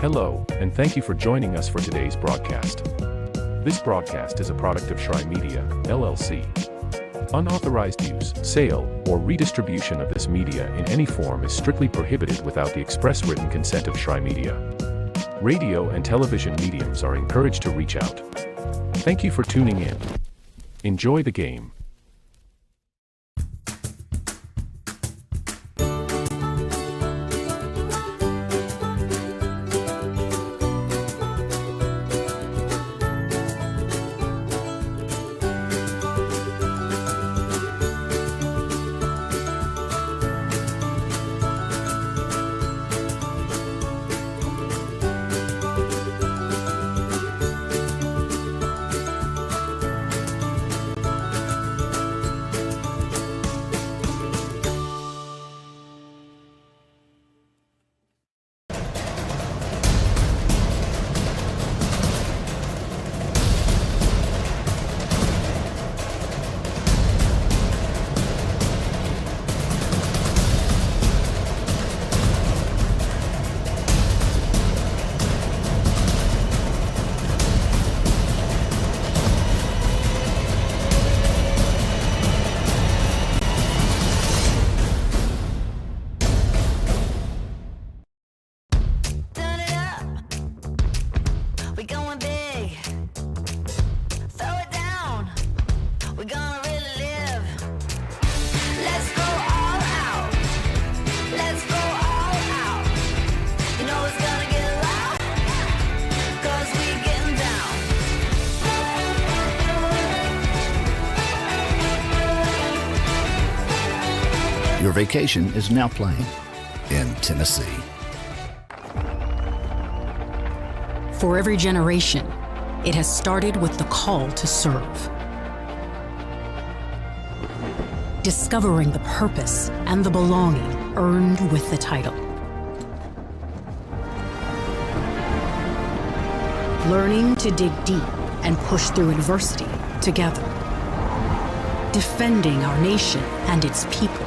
Hello, and thank you for joining us for today's broadcast. This broadcast is a product of Shry Media, LLC. Unauthorized use, sale, or redistribution of this media in any form is strictly prohibited without the express written consent of Shry Media. Radio and television mediums are encouraged to reach out. Thank you for tuning in. Enjoy the game. Your vacation is now playing in Tennessee. For every generation, it has started with the call to serve. Discovering the purpose and the belonging earned with the title. Learning to dig deep and push through adversity together. Defending our nation and its people.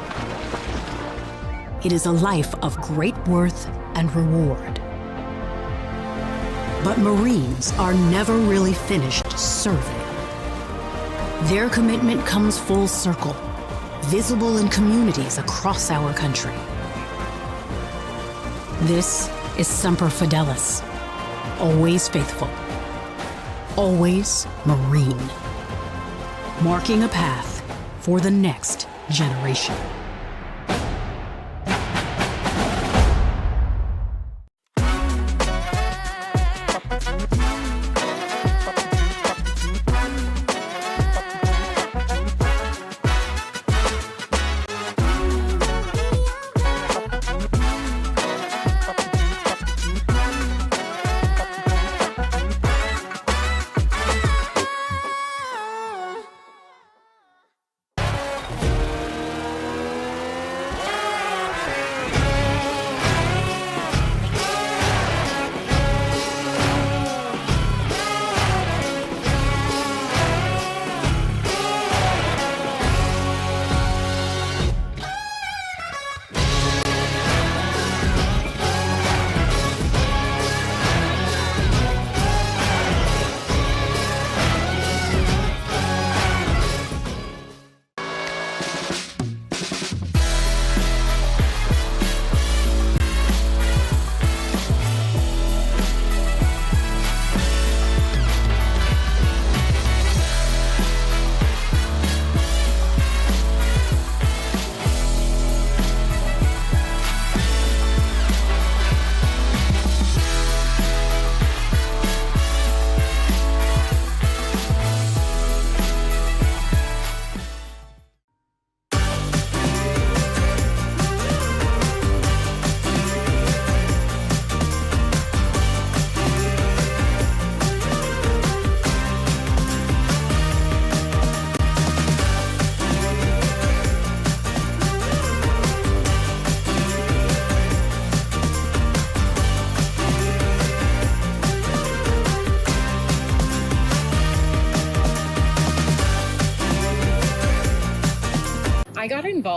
It is a life of great worth and reward. But Marines are never really finished serving. Their commitment comes full circle, visible in communities across our country. This is Semper Fidelis, always faithful, always Marine, marking a path for the next generation.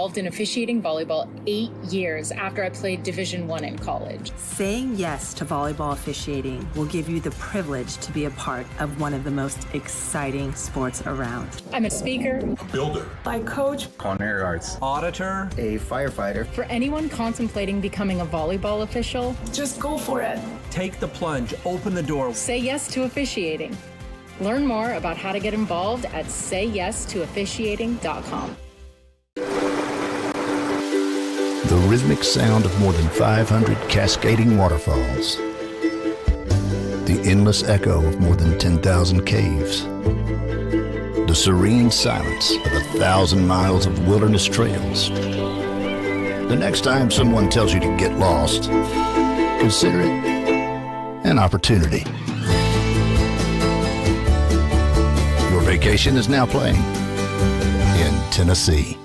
involved in officiating volleyball 8 years after I played Division I in college. Saying yes to volleyball officiating will give you the privilege to be a part of one of the most exciting sports around. I'm a speaker, a builder, I coach, culinary arts, auditor, a firefighter. For anyone contemplating becoming a volleyball official, just go for it. Take the plunge, open the door. say yes to officiating. Learn more about how to get involved at sayyes2officiating.com. The rhythmic sound of more than 500 cascading waterfalls. The endless echo of more than 10,000 caves. The serene silence of 1,000 miles of wilderness trails. The next time someone tells you to get lost, consider it an opportunity. Your vacation is now playing in Tennessee.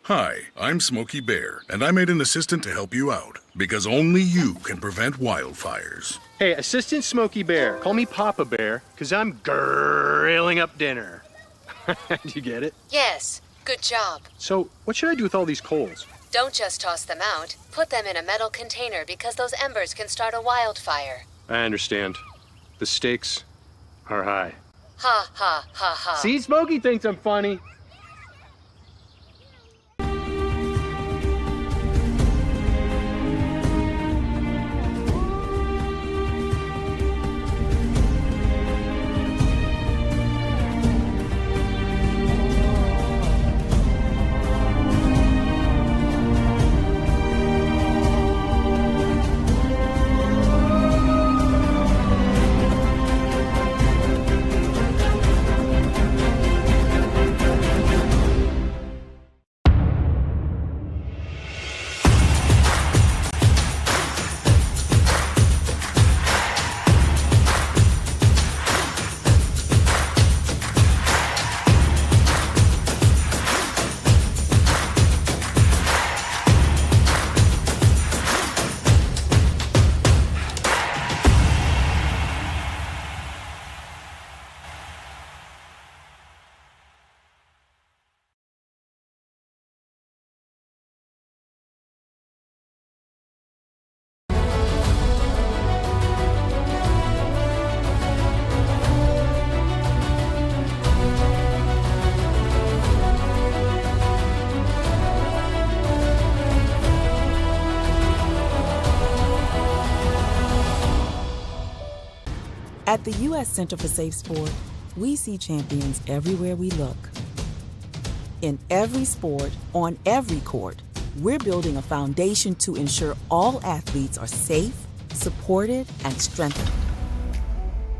Hi, I'm Smokey Bear, and I made an assistant to help you out, because only you can prevent wildfires. Hey, Assistant Smokey Bear, call me Papa Bear, because I'm grilling up dinner. Do you get it? Yes, good job. So, what should I do with all these coals? Don't just toss them out. Put them in a metal container because those embers can start a wildfire. I understand. The stakes are high. Ha, ha, ha, ha. See, Smokey thinks I'm funny. At the U.S. Center for Safe Sport, we see champions everywhere we look. In every sport, on every court, we're building a foundation to ensure all athletes are safe, supported, and strengthened.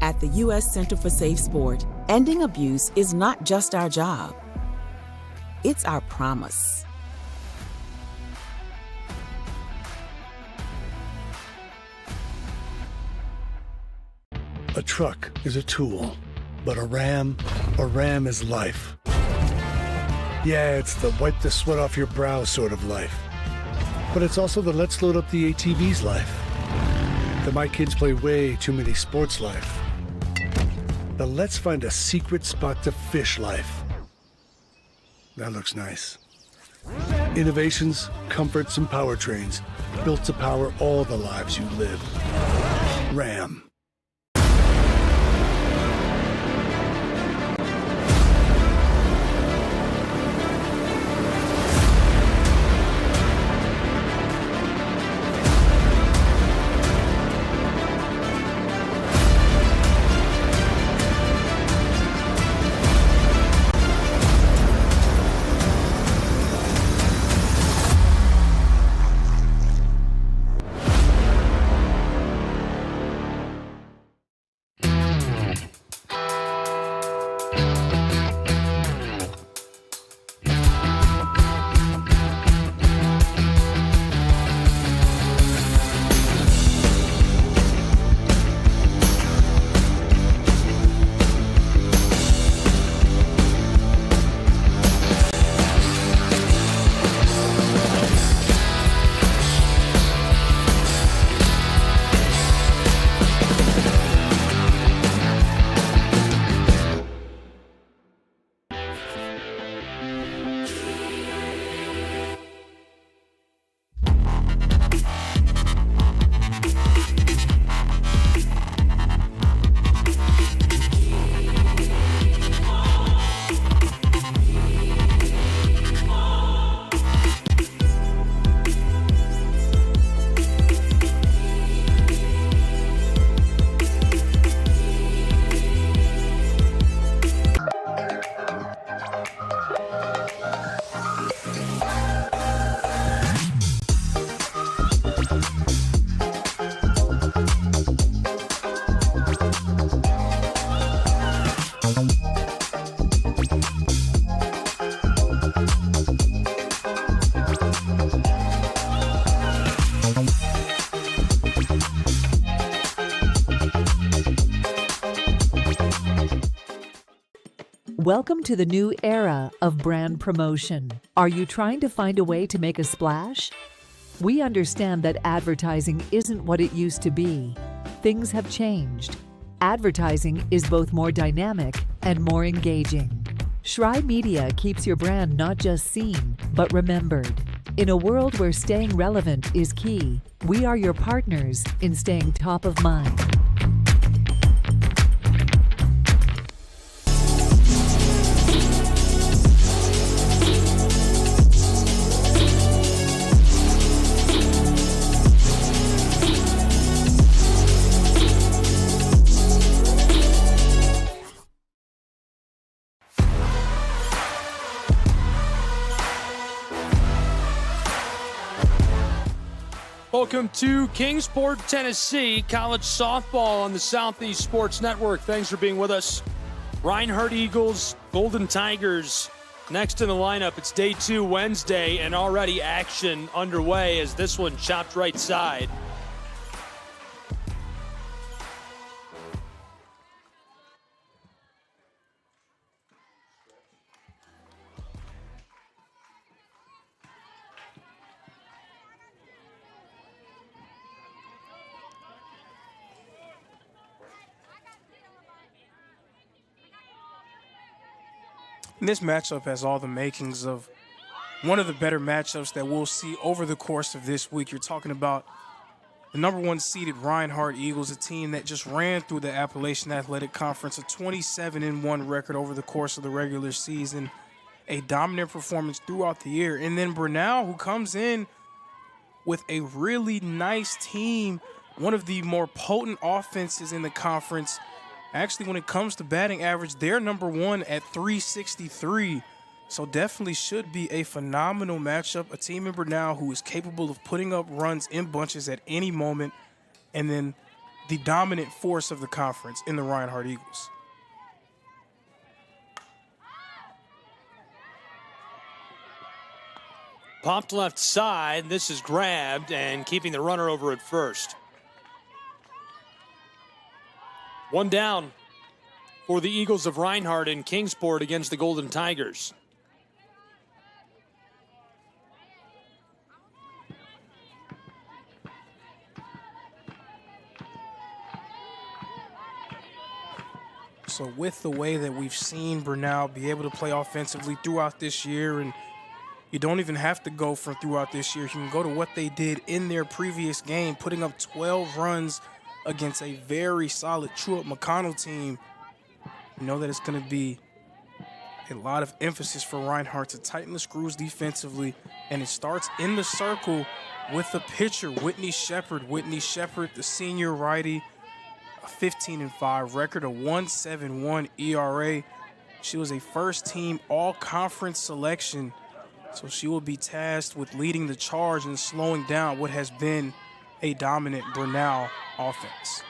At the U.S. Center for Safe Sport, ending abuse is not just our job. It's our promise. A truck is a tool, but a ram is life. Yeah, it's the wipe the sweat off your brow sort of life. But it's also the let's load up the ATV's life. The my kids play way too many sports life. The let's find a secret spot to fish life. That looks nice. Innovations, comforts, and powertrains built to power all the lives you live. Ram. Welcome to the new era of brand promotion. Are you trying to find a way to make a splash? We understand that advertising isn't what it used to be. Things have changed. Advertising is both more dynamic and more engaging. Schrei Media keeps your brand not just seen, but remembered. In a world where staying relevant is key, we are your partners in staying top of mind. Welcome to Kingsport, Tennessee, college softball on the Southeast Sports Network. Thanks for being with us. Reinhardt Eagles, Golden Tigers, next in the lineup. It's day 2 Wednesday, and already action underway as this one chopped right side. And this matchup has all the makings of one of the better matchups that we'll see over the course of this week. You're talking about the number 1 seeded Reinhardt Eagles, a team that just ran through the Appalachian Athletic Conference, a 27-1 record over the course of the regular season, a dominant performance throughout the year. And then Brenau, who comes in with a really nice team, one of the more potent offenses in the conference. Actually, when it comes to batting average, they're number 1 at .363. So definitely should be a phenomenal matchup. A team in Brenau who is capable of putting up runs in bunches at any moment. And then the dominant force of the conference in the Reinhardt Eagles. Popped left side. This is grabbed and keeping the runner over at first. 1 down for the Eagles of Reinhardt in Kingsport against the Golden Tigers. So with the way that we've seen Brenau be able to play offensively throughout this year, and you don't even have to go from throughout this year, you can go to what they did in their previous game, putting up 12 runs against a very solid Truett McConnell team. You know that it's going to be a lot of emphasis for Reinhardt to tighten the screws defensively, and it starts in the circle with the pitcher, Whitney Shepard. Whitney Shepard, the senior righty, a 15-5 record, a 1.71 ERA. She was a first-team all-conference selection, so she will be tasked with leading the charge and slowing down what has been a dominant Brenau offense.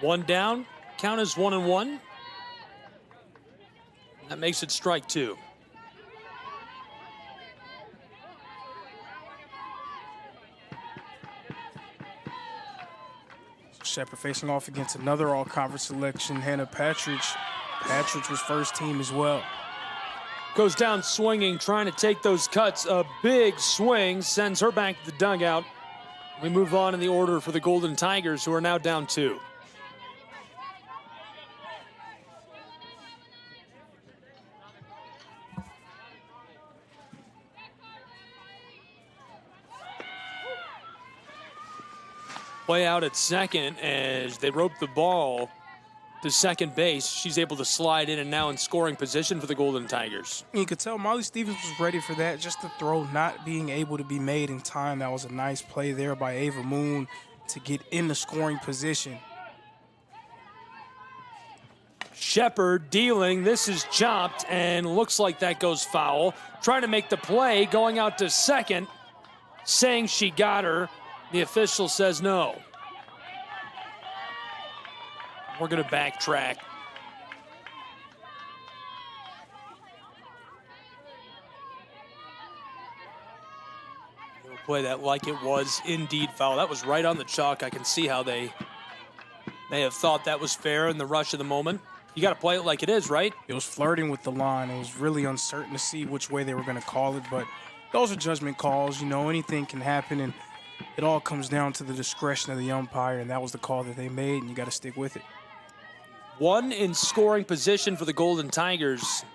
1 down, count is 1-1. That makes it strike 2. Shepard facing off against another all-conference selection, Hannah Patridge. Patridge was first team as well. Goes down swinging, trying to take those cuts. A big swing sends her back to the dugout. We move on in the order for the Golden Tigers, who are now down 2. Play out at second as they rope the ball to second base. She's able to slide in and now in scoring position for the Golden Tigers. You could tell Molly Stevens was ready for that, just the throw not being able to be made in time. That was a nice play there by Ava Moon to get in the scoring position. Shepard dealing. This is chopped and looks like that goes foul. Trying to make the play, going out to second, saying she got her. The official says no. We're going to backtrack. We'll play that like it was indeed foul. That was right on the chalk. I can see how they may have thought that was fair in the rush of the moment. You got to play it like it is, right? It was flirting with the line. It was really uncertain to see which way they were going to call it, but those are judgment calls. You know, anything can happen, and it all comes down to the discretion of the umpire, and that was the call that they made, and you got to stick with it. One in scoring position for the Golden Tigers.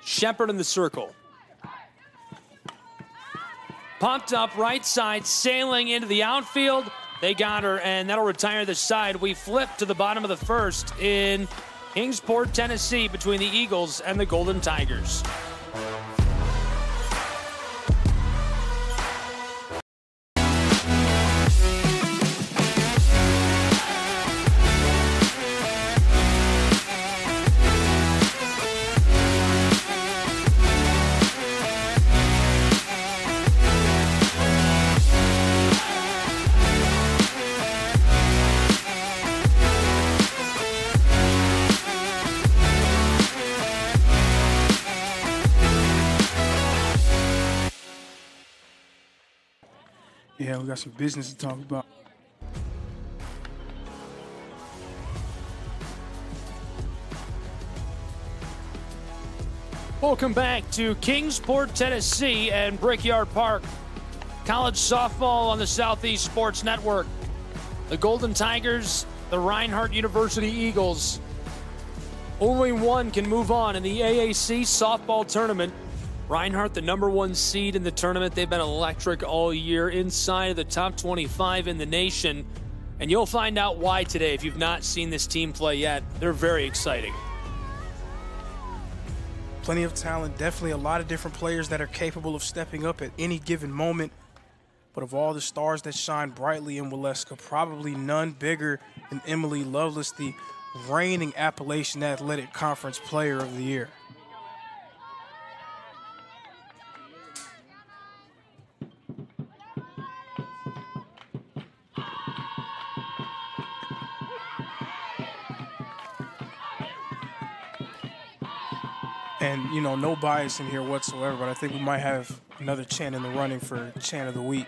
Shepard in the circle. Popped up right side, sailing into the outfield. They got her, and that'll retire the side. We flip to the bottom of the first in Kingsport, Tennessee, between the Eagles and the Golden Tigers. Yeah, we got some business to talk about. Welcome back to Kingsport, Tennessee and Brickyard Park. College softball on the Southeast Sports Network. The Golden Tigers, the Reinhardt University Eagles. Only one can move on in the AAC softball tournament. Reinhardt, the #1 seed in the tournament. They've been electric all year, inside of the top 25 in the nation. And you'll find out why today if you've not seen this team play yet. They're very exciting. Plenty of talent, definitely a lot of different players that are capable of stepping up at any given moment. But of all the stars that shine brightly in Waleska, probably none bigger than Emily Lovelace, the reigning Appalachian Athletic Conference Player of the Year. And, you know, no bias in here whatsoever, but I think we might have another chant in the running for Chant of the Week.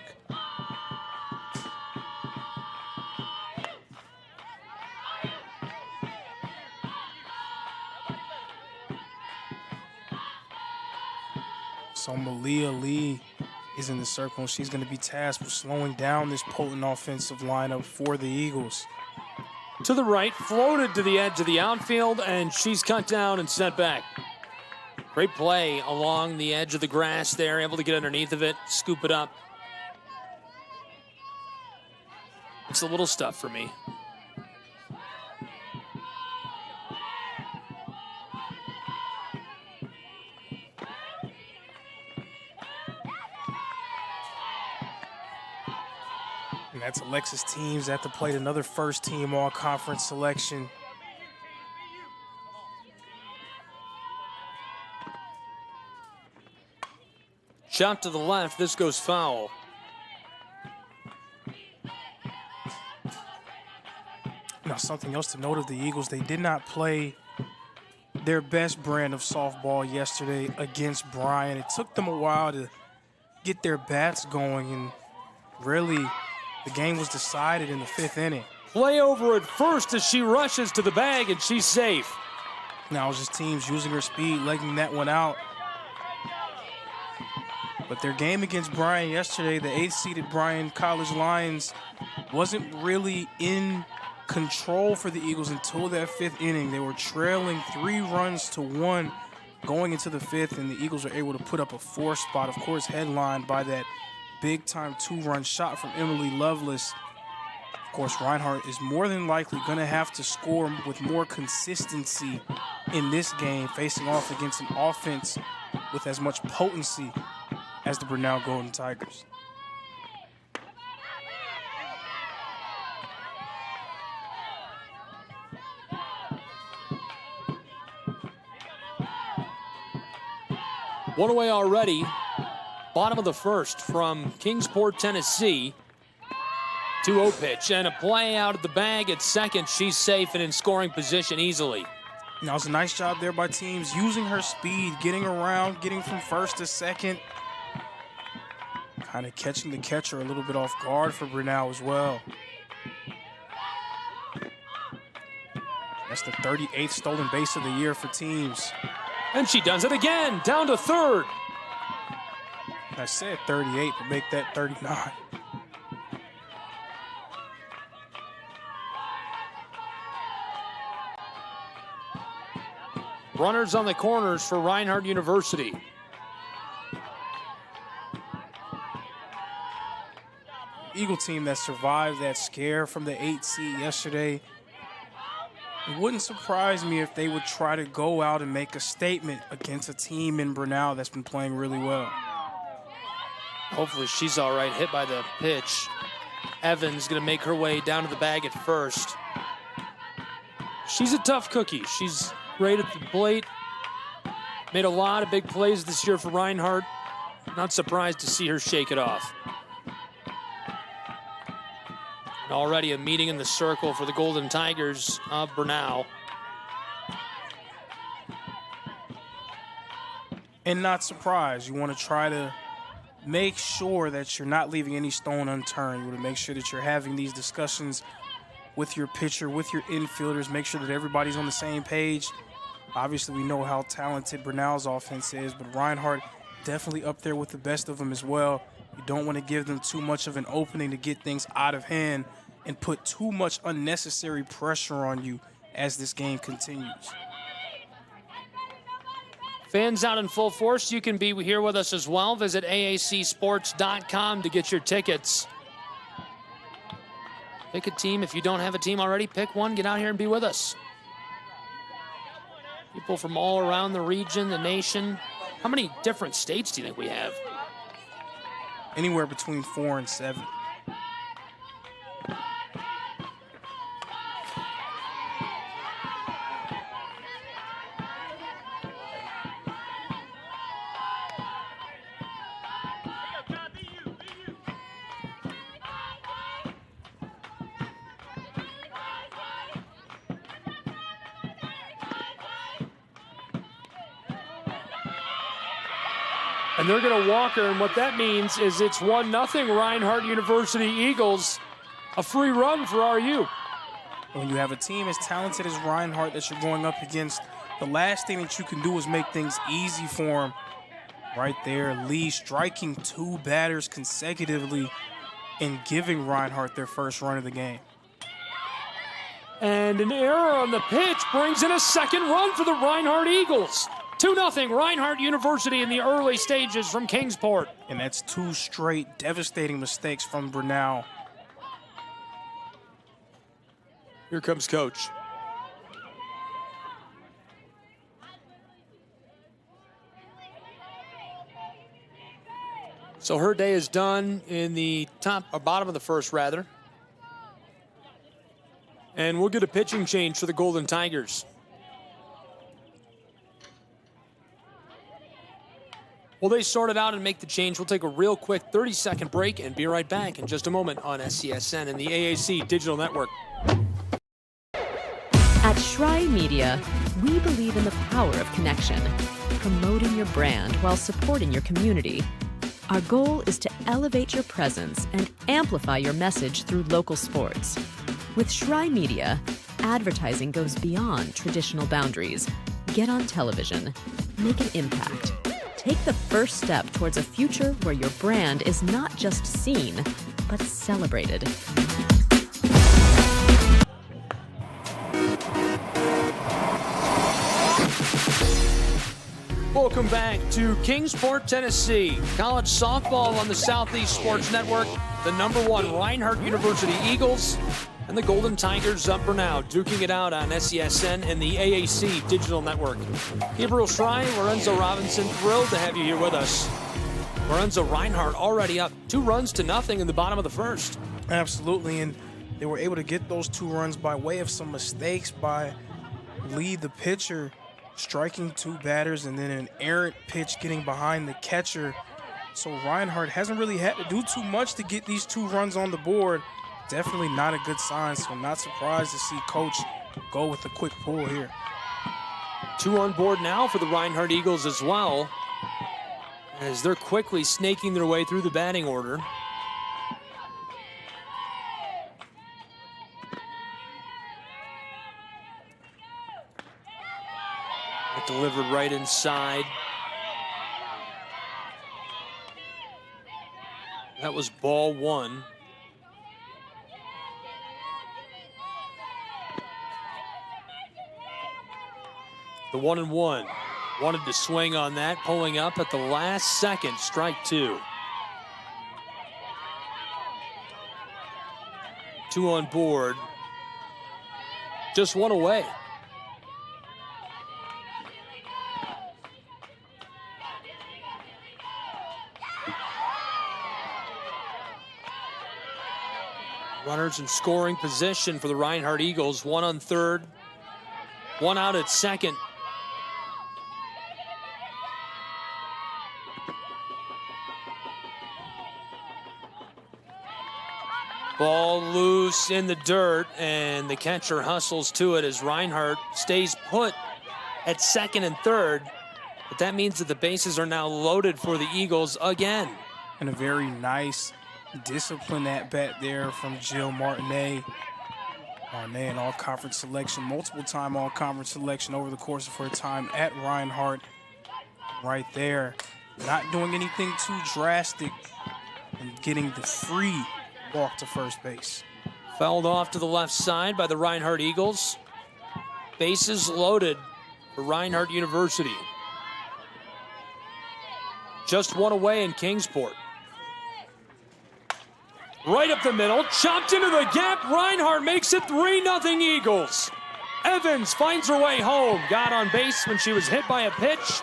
So Malia Lee is in the circle, and she's going to be tasked with slowing down this potent offensive lineup for the Eagles. To the right, floated to the edge of the outfield, and she's cut down and sent back. Great play along the edge of the grass there, able to get underneath of it, scoop it up. It's the little stuff for me. And that's Alexis Teams that played another first-team all-conference selection. Shot to the left, this goes foul. Now, something else to note of the Eagles, they did not play their best brand of softball yesterday against Bryan. It took them a while to get their bats going, and really, the game was decided in the 5th inning. Play over at first as she rushes to the bag, and she's safe. Now, it was just Teams using her speed, legging that one out. But their game against Bryan yesterday, the 8th-seeded Bryan College Lions, wasn't really in control for the Eagles until that 5th inning. They were trailing 3-1 going into the 5th, and the Eagles were able to put up a 4 spot, of course, headlined by that big-time 2-run shot from Emily Lovelace. Of course, Reinhardt is more than likely going to have to score with more consistency in this game, facing off against an offense with as much potency as the Brenau Golden Tigers. One away already. Bottom of the first from Kingsport, Tennessee. 2-0 pitch and a play out of the bag at second. She's safe and in scoring position easily. Now, it's a nice job there by Teams, using her speed, getting around, getting from first to second. Kind of catching the catcher a little bit off guard for Brenau as well. That's the 38th stolen base of the year for teams. And she does it again, down to third. I said 38, but make that 39. Runners on the corners for Reinhardt University. Eagle team that survived that scare from the 8 seed yesterday. It wouldn't surprise me if they would try to go out and make a statement against a team in Brenau that's been playing really well. Hopefully she's all right, hit by the pitch. Evans gonna make her way down to the bag at first. She's a tough cookie. She's great at the plate. Made a lot of big plays this year for Reinhardt. Not surprised to see her shake it off. And already a meeting in the circle for the Golden Tigers of Brenau. And not surprised. You want to try to make sure that you're not leaving any stone unturned. You want to make sure that you're having these discussions with your pitcher, with your infielders, make sure that everybody's on the same page. Obviously, we know how talented Brenau's offense is, but Reinhardt definitely up there with the best of them as well. You don't want to give them too much of an opening to get things out of hand and put too much unnecessary pressure on you as this game continues. Fans out in full force. You can be here with us as well. Visit aacsports.com to get your tickets. Pick a team. If you don't have a team already, pick one. Get out here and be with us. People from all around the region, the nation. How many different states do you think we have? Anywhere between 4 and 7. And they're going to walk her, and what that means is it's 1-0 Reinhardt University Eagles. A free run for RU. When you have a team as talented as Reinhardt that you're going up against, the last thing that you can do is make things easy for them. Right there, Lee striking 2 batters consecutively and giving Reinhardt their first run of the game. And an error on the pitch brings in a second run for the Reinhardt Eagles. 2-0 Reinhardt University in the early stages from Kingsport. And that's 2 straight devastating mistakes from Brenau. Here comes Coach. So her day is done in the bottom of the first, rather. And we'll get a pitching change for the Golden Tigers. Well, they sort it out and make the change. We'll take a real quick 30-second break and be right back in just a moment on SCSN and the AAC Digital Network. At Schrei Media, we believe in the power of connection, promoting your brand while supporting your community. Our goal is to elevate your presence and amplify your message through local sports. With Schrei Media, advertising goes beyond traditional boundaries. Get on television, make an impact. Take the first step towards a future where your brand is not just seen, but celebrated. Welcome back to Kingsport, Tennessee. College softball on the Southeast Sports Network. The #1 Reinhardt University Eagles and the Golden Tigers up for now, duking it out on SCSN and the AAC Digital Network. Gabriel Schrei, Lorenzo Robinson, thrilled to have you here with us. Lorenzo, Reinhardt already up 2-0 in the bottom of the first. Absolutely, and they were able to get those 2 runs by way of some mistakes by Lee, the pitcher, striking 2 batters and then an errant pitch getting behind the catcher. So Reinhardt hasn't really had to do too much to get these 2 runs on the board. Definitely not a good sign, so not surprised to see Coach go with a quick pull here. 2 on board now for the Reinhardt Eagles as well, as they're quickly snaking their way through the batting order. It delivered right inside. That was ball one. The 1-1. Wanted to swing on that, pulling up at the last second. Strike two. 2 on board. Just one away. Runners in scoring position for the Reinhardt Eagles. 1 on third, 1 out at second. Ball loose in the dirt, and the catcher hustles to it as Reinhardt stays put at second and third. But that means that the bases are now loaded for the Eagles again. And a very nice discipline at bat there from Jill Martinet. Martinet in all-conference selection, multiple-time all-conference selection over the course of her time at Reinhardt. Right there, not doing anything too drastic and getting the free walk to first base. Fouled off to the left side by the Reinhardt Eagles. Bases loaded for Reinhardt University. Just one away in Kingsport. Right up the middle, chopped into the gap. Reinhardt makes it 3-0 Eagles. Evans finds her way home. Got on base when she was hit by a pitch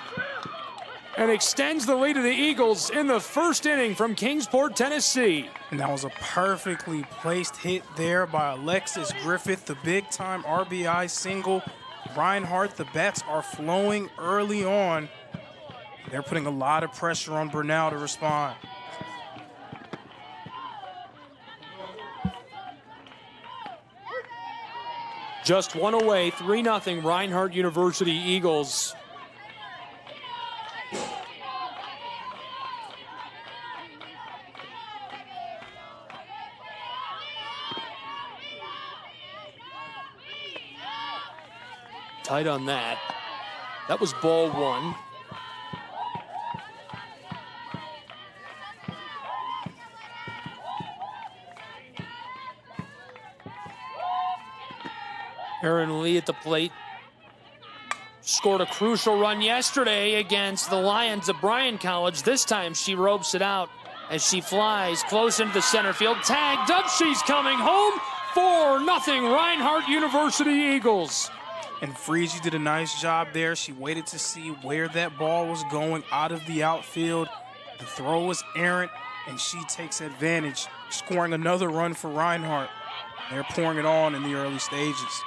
and extends the lead of the Eagles in the first inning from Kingsport, Tennessee. And that was a perfectly placed hit there by Alexis Griffith, the big-time RBI single. Reinhardt, the bats are flowing early on. They're putting a lot of pressure on Brenau to respond. Just one away, 3-0 Reinhardt University Eagles. Tight on that. That was ball one. Aaron Lee at the plate. Scored a crucial run yesterday against the Lions of Bryan College. This time she ropes it out as she flies close into the center field. Tagged up, she's coming home. 4-0 Reinhardt University Eagles. And Freezy did a nice job there. She waited to see where that ball was going out of the outfield. The throw was errant, and she takes advantage, scoring another run for Reinhardt. They're pouring it on in the early stages.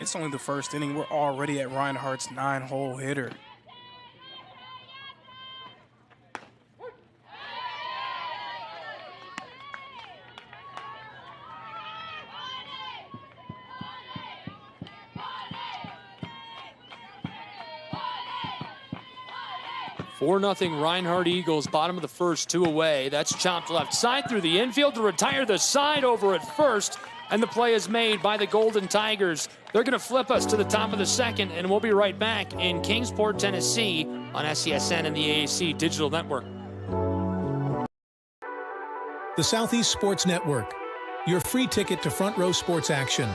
It's only the first inning. We're already at Reinhardt's 9-hole hitter. Four 4-0 Reinhardt Eagles, bottom of the first, 2 away. That's chopped left side through the infield to retire the side over at first. And the play is made by the Golden Tigers. They're going to flip us to the top of the second, and we'll be right back in Kingsport, Tennessee on SESN and the AAC Digital Network. The Southeast Sports Network, your free ticket to front row sports action.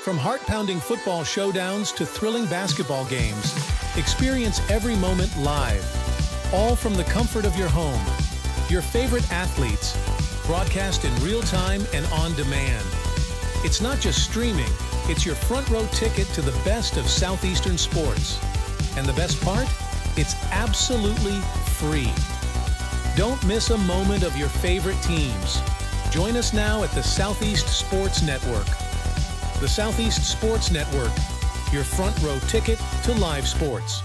From heart-pounding football showdowns to thrilling basketball games, experience every moment live, all from the comfort of your home. Your favorite athletes, broadcast in real time and on demand. It's not just streaming, it's your front row ticket to the best of Southeastern sports. And the best part? It's absolutely free. Don't miss a moment of your favorite teams. Join us now at the Southeast Sports Network. The Southeast Sports Network, your front row ticket to live sports.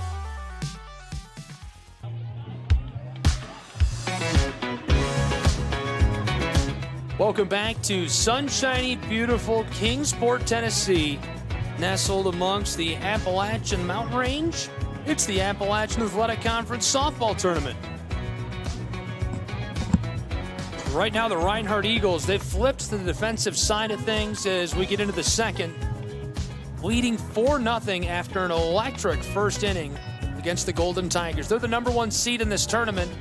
Welcome back to sunshiny, beautiful Kingsport, Tennessee, nestled amongst the Appalachian Mountain Range. It's the Appalachian Athletic Conference softball tournament. Right now, the Reinhardt Eagles, they've flipped to the defensive side of things as we get into the second, leading 4-0 after an electric first inning against the Golden Tigers. They're the number 1 seed in this tournament.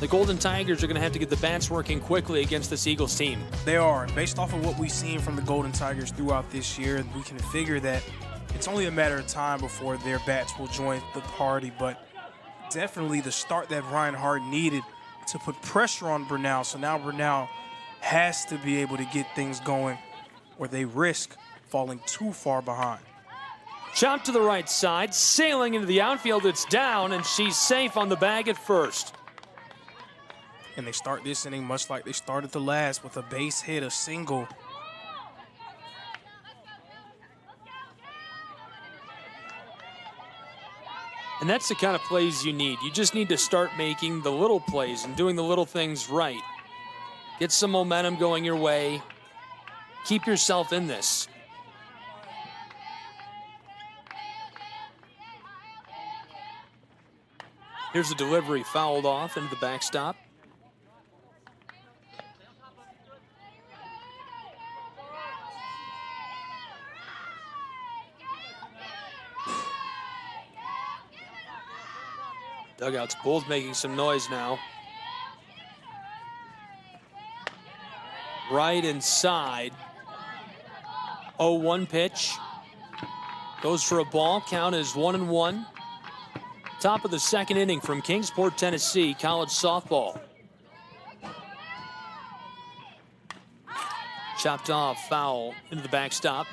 The Golden Tigers are going to have to get the bats working quickly against this Eagles team. They are. Based off of what we've seen from the Golden Tigers throughout this year, we can figure that it's only a matter of time before their bats will join the party. But definitely the start that Reinhardt needed to put pressure on Brenau. So now Brenau has to be able to get things going, or they risk falling too far behind. Chop to the right side, sailing into the outfield. It's down, and she's safe on the bag at first. And they start this inning much like they started the last, with a base hit, a single. And that's the kind of plays you need. You just need to start making the little plays and doing the little things right. Get some momentum going your way. Keep yourself in this. Here's the delivery, fouled off into the backstop. Dugout's both making some noise now. Right inside. 0-1 pitch. Goes for a ball. Count is 1-1. Top of the second inning from Kingsport, Tennessee, college softball. Chopped off, foul into the backstop.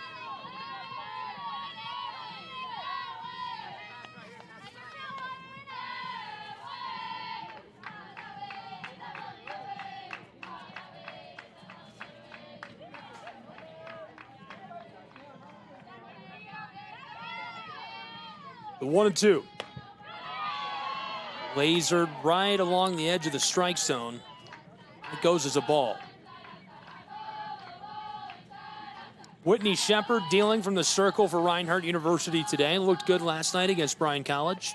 The 1-2. Lasered right along the edge of the strike zone. It goes as a ball. Whitney Shepard dealing from the circle for Reinhardt University today. Looked good last night against Bryan College.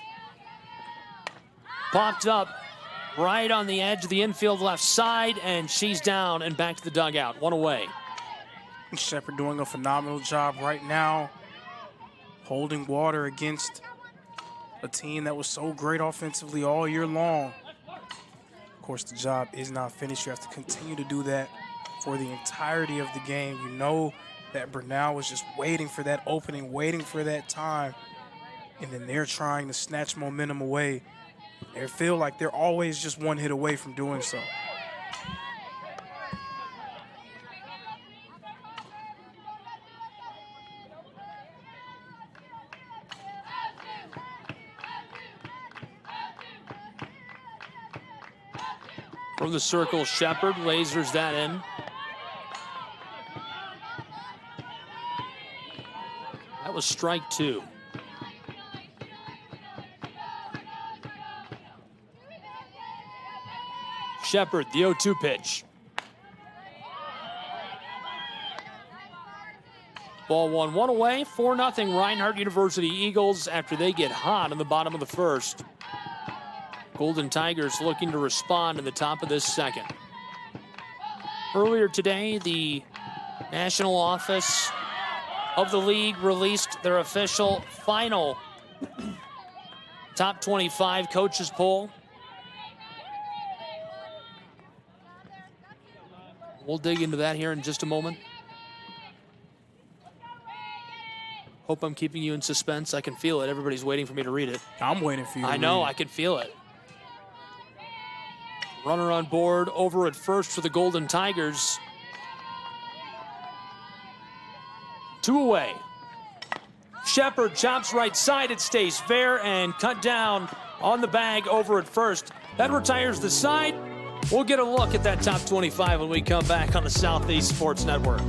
Popped up right on the edge of the infield left side, and she's down and back to the dugout. One away. Shepard doing a phenomenal job right now, holding water against a team that was so great offensively all year long. Of course, the job is not finished. You have to continue to do that for the entirety of the game. You know that Brenau was just waiting for that opening, waiting for that time, and then they're trying to snatch momentum away. They feel like they're always just one hit away from doing so. From the circle, Shepard lasers that in. That was strike 2. Shepard, the 0-2 pitch. Ball 1 away, 4-0 Reinhardt University Eagles after they get hot in the bottom of the first. Golden Tigers looking to respond in the top of this second. Earlier today, the National Office of the League released their official final top 25 coaches poll. We'll dig into that here in just a moment. Hope I'm keeping you in suspense. I can feel it. Everybody's waiting for me to read it. I'm waiting for you to I know, read it. I can feel it. Runner on board over at first for the Golden Tigers. 2 away. Shepard chops right side. It stays fair and cut down on the bag over at first. That retires the side. We'll get a look at that top 25 when we come back on the Southeast Sports Network.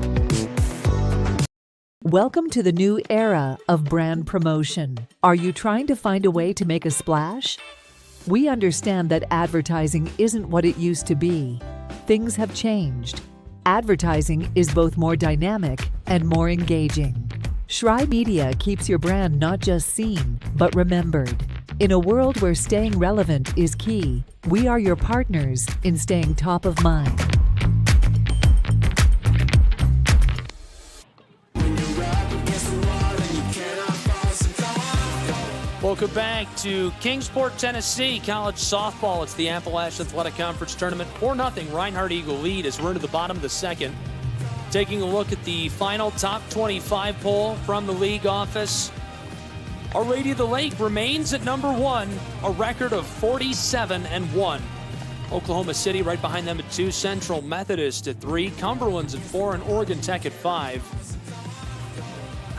Welcome to the new era of brand promotion. Are you trying to find a way to make a splash? We understand that advertising isn't what it used to be. Things have changed. Advertising is both more dynamic and more engaging. Schrei Media keeps your brand not just seen, but remembered. In a world where staying relevant is key, we are your partners in staying top of mind. Welcome back to Kingsport, Tennessee, college softball. It's the Appalachian Athletic Conference Tournament. 4-0 Reinhardt Eagle lead as we're into the bottom of the second. Taking a look at the final top 25 poll from the league office. Our Lady of the Lake remains at number 1, a record of 47-1. Oklahoma City right behind them at 2, Central Methodist at 3, Cumberland's at 4, and Oregon Tech at 5.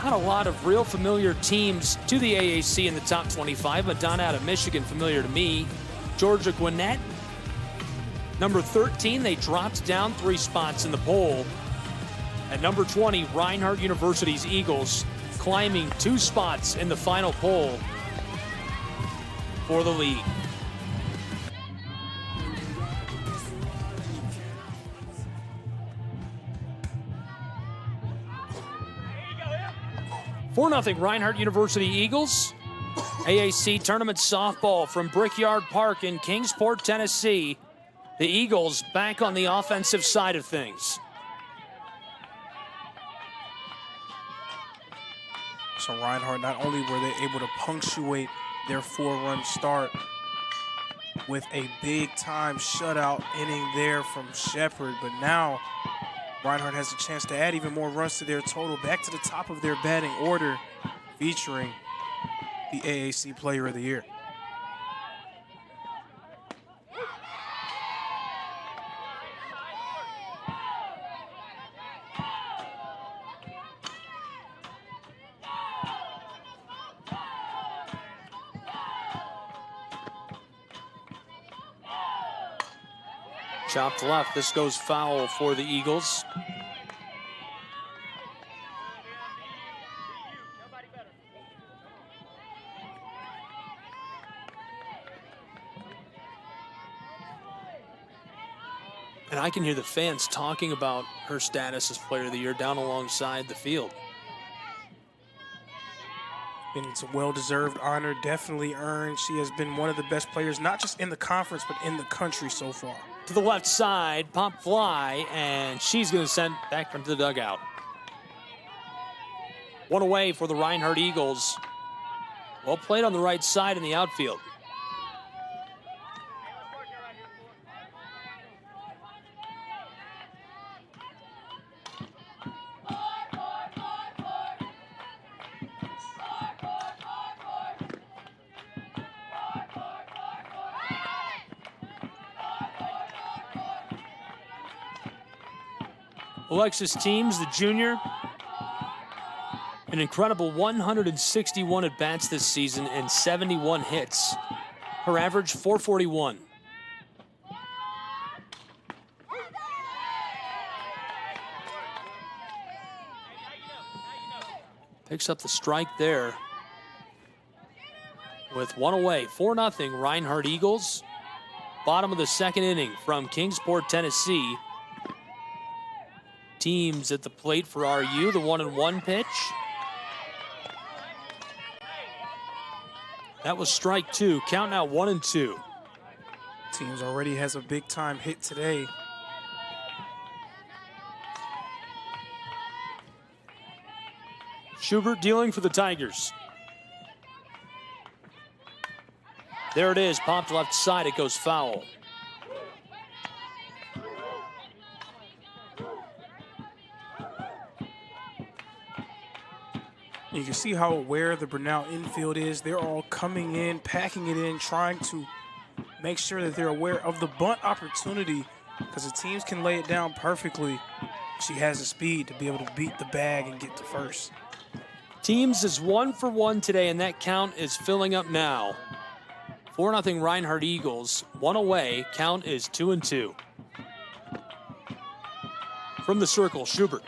Not a lot of real familiar teams to the AAC in the top 25. Madonna out of Michigan, familiar to me. Georgia Gwinnett, number 13. They dropped down 3 spots in the poll. At number 20, Reinhardt University's Eagles, climbing 2 spots in the final poll for the league. For nothing, Reinhardt University Eagles. AAC Tournament Softball from Brickyard Park in Kingsport, Tennessee. The Eagles back on the offensive side of things. So Reinhardt, not only were they able to punctuate their 4-run start with a big-time shutout inning there from Shepard, but now Reinhardt has a chance to add even more runs to their total, back to the top of their batting order, featuring the AAC Player of the Year. Chopped left. This goes foul for the Eagles. And I can hear the fans talking about her status as Player of the Year down alongside the field. And it's a well-deserved honor, definitely earned. She has been one of the best players, not just in the conference, but in the country so far. To the left side, pop fly, and she's going to send back into the dugout. One away for the Reinhardt Eagles. Well played on the right side in the outfield. Alexis Teams, the junior, an incredible 161 at-bats this season and 71 hits. Her average, 441. Picks up the strike there with one away. 4-0 Reinhardt Eagles. Bottom of the second inning from Kingsport, Tennessee. Teams at the plate for RU, the 1-1 pitch. That was strike 2. Count now 1-2. Teams already has a big-time hit today. Schubert dealing for the Tigers. There it is, popped left side, it goes foul. You can see how aware the Brenau infield is. They're all coming in, packing it in, trying to make sure that they're aware of the bunt opportunity, because the teams can lay it down perfectly. She has the speed to be able to beat the bag and get to first. Teams is 1 for 1 today, and that count is filling up now. 4-0 Reinhardt Eagles, one away, count is 2-2. From the circle, Schubert.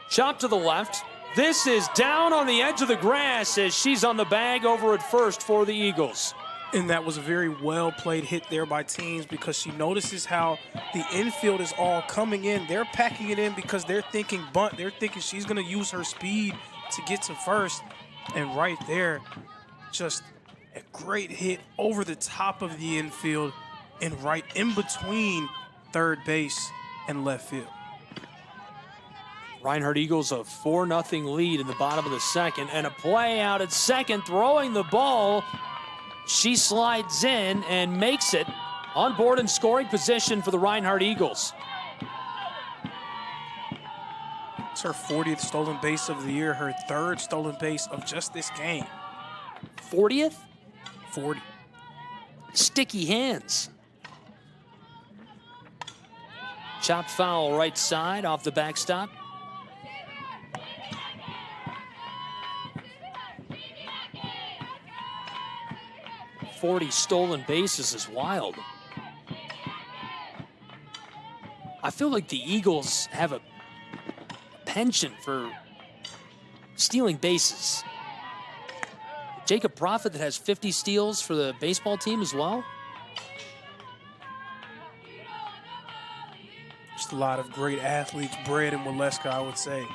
Chop to the left. This is down on the edge of the grass as she's on the bag over at first for the Eagles. And that was a very well-played hit there by Teams, because she notices how the infield is all coming in. They're packing it in because they're thinking bunt. They're thinking she's going to use her speed to get to first. And right there, just a great hit over the top of the infield and right in between third base and left field. Reinhardt Eagles a 4-0 lead in the bottom of the second, and a play out at second, throwing the ball. She slides in and makes it on board in scoring position for the Reinhardt Eagles. It's her 40th stolen base of the year, her third stolen base of just this game. 40th? 40. Sticky hands. Chopped foul right side off the backstop. .40 stolen bases is wild. I feel like the Eagles have a penchant for stealing bases. Jacob Prophet that has 50 steals for the baseball team as well. Just a lot of great athletes bred in Waleska, I would say.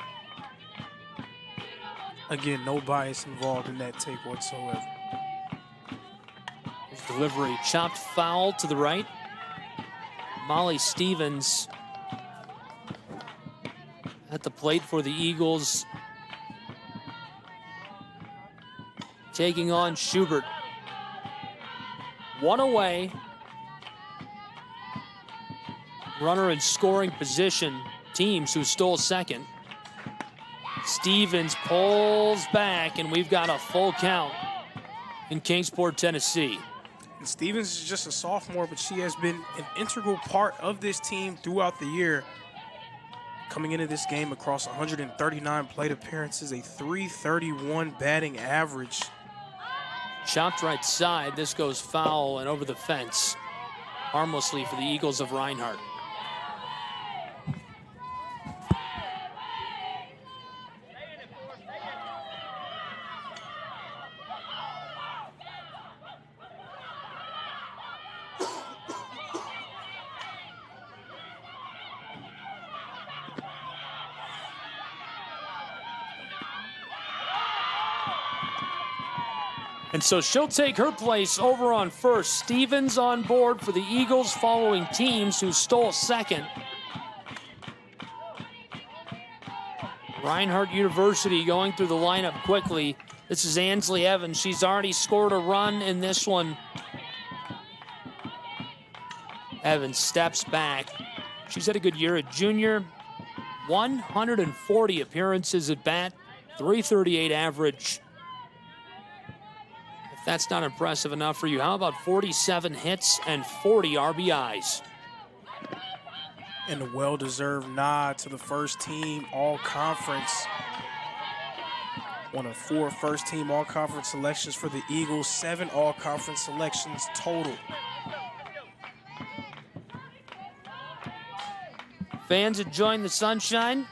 Again, no bias involved in that take whatsoever. Delivery chopped foul to the right. Molly Stevens at the plate for the Eagles. Taking on Schubert. One away. Runner in scoring position. Teams who stole second. Stevens pulls back, and we've got a full count in Kingsport, Tennessee. And Stevens is just a sophomore, but she has been an integral part of this team throughout the year. Coming into this game across 139 plate appearances, a .331 batting average. Chopped right side. This goes foul and over the fence. Harmlessly for the Eagles of Reinhardt. And so she'll take her place over on first. Stevens on board for the Eagles following teams who stole second. Reinhardt University going through the lineup quickly. This is Ansley Evans. She's already scored a run in this one. Evans steps back. She's had a good year at junior. 140 appearances at bat, .338 average. That's not impressive enough for you. How about 47 hits and 40 RBIs? And a well-deserved nod to the first team all-conference. One of 4 first-team all-conference selections for the Eagles, 7 all-conference selections total. Fans enjoying the sunshine.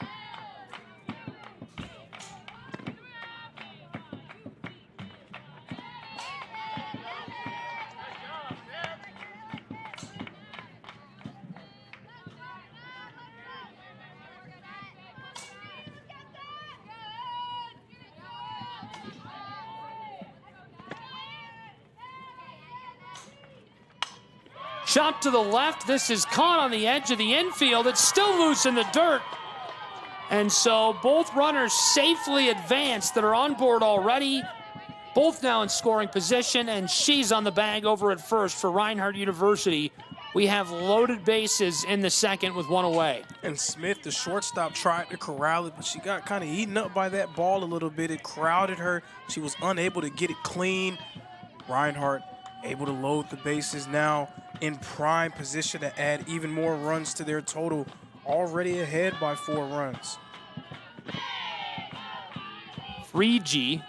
Shot to the left. This is caught on the edge of the infield. It's still loose in the dirt. And so both runners safely advanced that are on board already. Both now in scoring position, and she's on the bag over at first for Reinhardt University. We have loaded bases in the second with one away. And Smith, the shortstop, tried to corral it, but she got kind of eaten up by that ball a little bit. It crowded her. She was unable to get it clean. Reinhardt able to load the bases now in prime position to add even more runs to their total, already ahead by 4 runs. 3G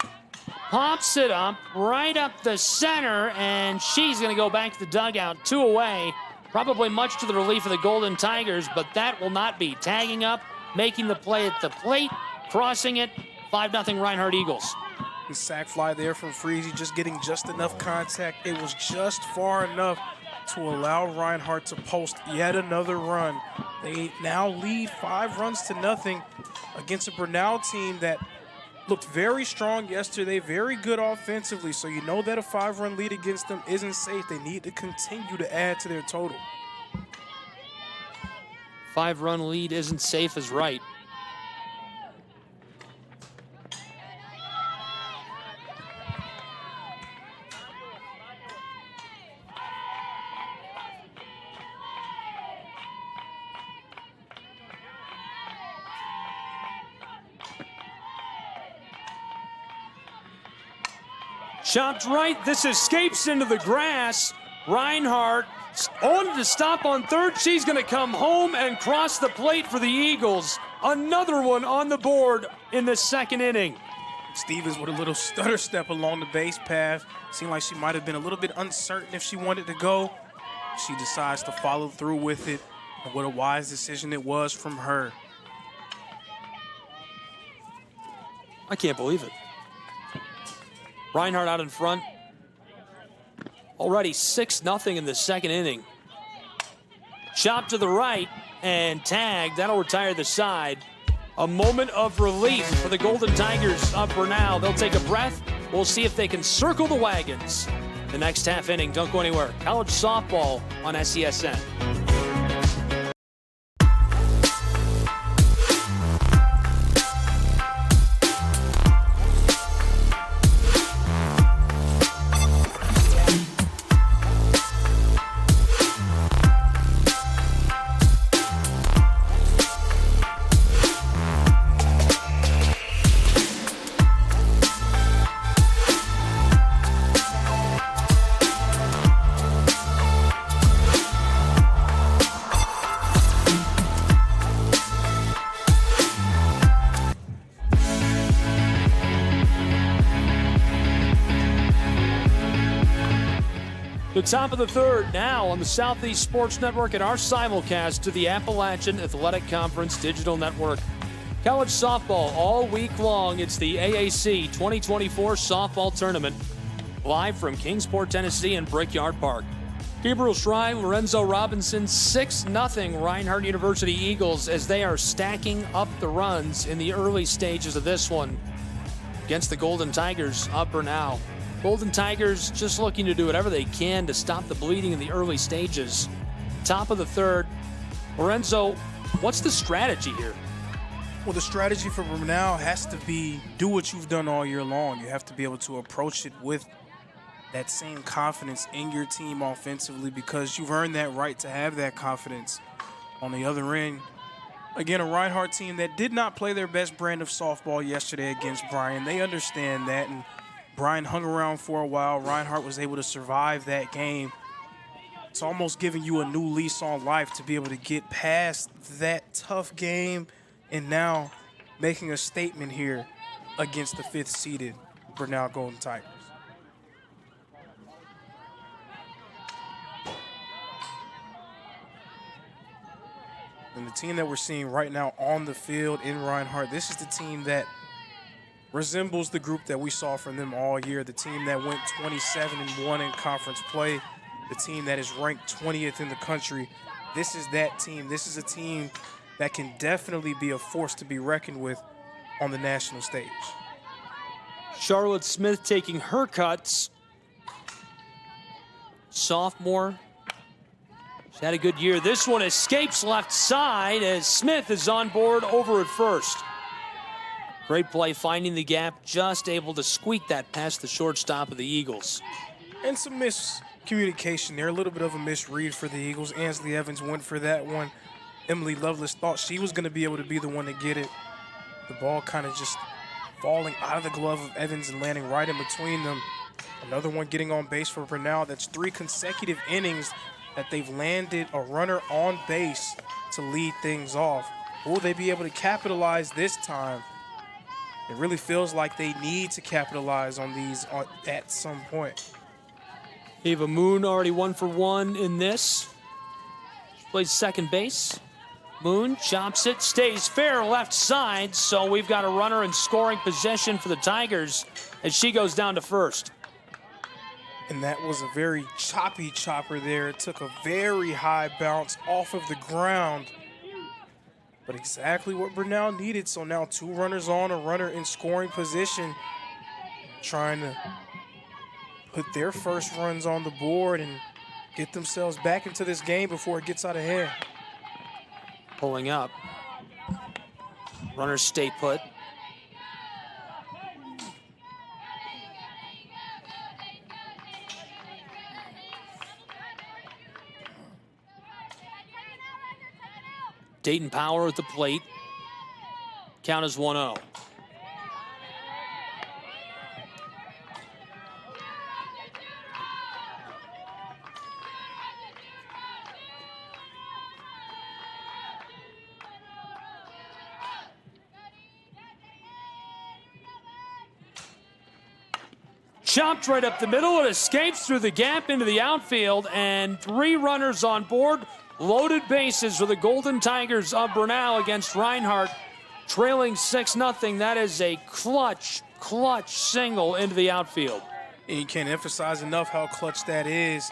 pops it up right up the center, and she's going to go back to the dugout. 2 away, probably much to the relief of the Golden Tigers, but that will not be. Tagging up, making the play at the plate, crossing it, 5-0 Reinhardt Eagles. The sac fly there from Freezy, just getting just enough contact. It was just far enough to allow Reinhardt to post yet another run. They now lead 5-0 against a Brenau team that looked very strong yesterday, very good offensively. So you know that a 5-run lead against them isn't safe. They need to continue to add to their total. 5-run lead isn't safe is right. Chopped right. This escapes into the grass. Reinhardt on to stop on third. She's going to come home and cross the plate for the Eagles. Another one on the board in the second inning. Stevens with a little stutter step along the base path. Seemed like she might have been a little bit uncertain if she wanted to go. She decides to follow through with it. And what a wise decision it was from her. I can't believe it. Reinhardt out in front. Already 6-0 in the second inning. Chop to the right and tag. That'll retire the side. A moment of relief for the Golden Tigers of Brenau. They'll take a breath. We'll see if they can circle the wagons the next half inning. Don't go anywhere. College softball on SESN. The top of the third now on the Southeast Sports Network and our simulcast to the Appalachian Athletic Conference Digital Network. College softball all week long. It's the AAC 2024 softball tournament live from Kingsport, Tennessee and Brickyard Park. Gabriel Schrei, Lorenzo Robinson, 6-0 Reinhardt University Eagles as they are stacking up the runs in the early stages of this one against the Golden Tigers of Brenau. Golden Tigers just looking to do whatever they can to stop the bleeding in the early stages. Top of the third. Lorenzo, what's the strategy here? Well, the strategy for Brenau has to be do what you've done all year long. You have to be able to approach it with that same confidence in your team offensively because you've earned that right to have that confidence. On the other end, again, a Reinhardt team that did not play their best brand of softball yesterday against Bryan. They understand that, and Bryan hung around for a while. Reinhardt was able to survive that game. It's almost giving you a new lease on life to be able to get past that tough game and now making a statement here against the 5th-seeded Brenau Golden Tigers. And the team that we're seeing right now on the field in Reinhardt, this is the team that resembles the group that we saw from them all year, the team that went 27-1 in conference play, the team that is ranked 20th in the country. This is that team. This is a team that can definitely be a force to be reckoned with on the national stage. Charlotte Smith taking her cuts. Sophomore. She's had a good year. This one escapes left side as Smith is on board over at first. Great play finding the gap, just able to squeak that past the shortstop of the Eagles. And some miscommunication there, a little bit of a misread for the Eagles. Ansley Evans went for that one. Emily Lovelace thought she was going to be able to be the one to get it. The ball kind of just falling out of the glove of Evans and landing right in between them. Another one getting on base for Brenau. That's 3 consecutive innings that they've landed a runner on base to lead things off. Will they be able to capitalize this time? It really feels like they need to capitalize on these at some point. Ava Moon already 1 for 1 in this. She plays second base. Moon chops it, stays fair left side, so we've got a runner in scoring position for the Tigers as she goes down to first. And that was a very choppy chopper there. It took a very high bounce off of the ground. But exactly what Brenau needed. So now 2 runners on, a runner in scoring position, trying to put their first runs on the board and get themselves back into this game before it gets out of hand. Pulling up. Runners stay put. Dayton Power at the plate. Count is 1-0. Chopped right up the middle. It escapes through the gap into the outfield, and 3 runners on board. Loaded bases for the Golden Tigers of Brenau against Reinhardt, trailing 6-0. That is a clutch single into the outfield. And you can't emphasize enough how clutch that is.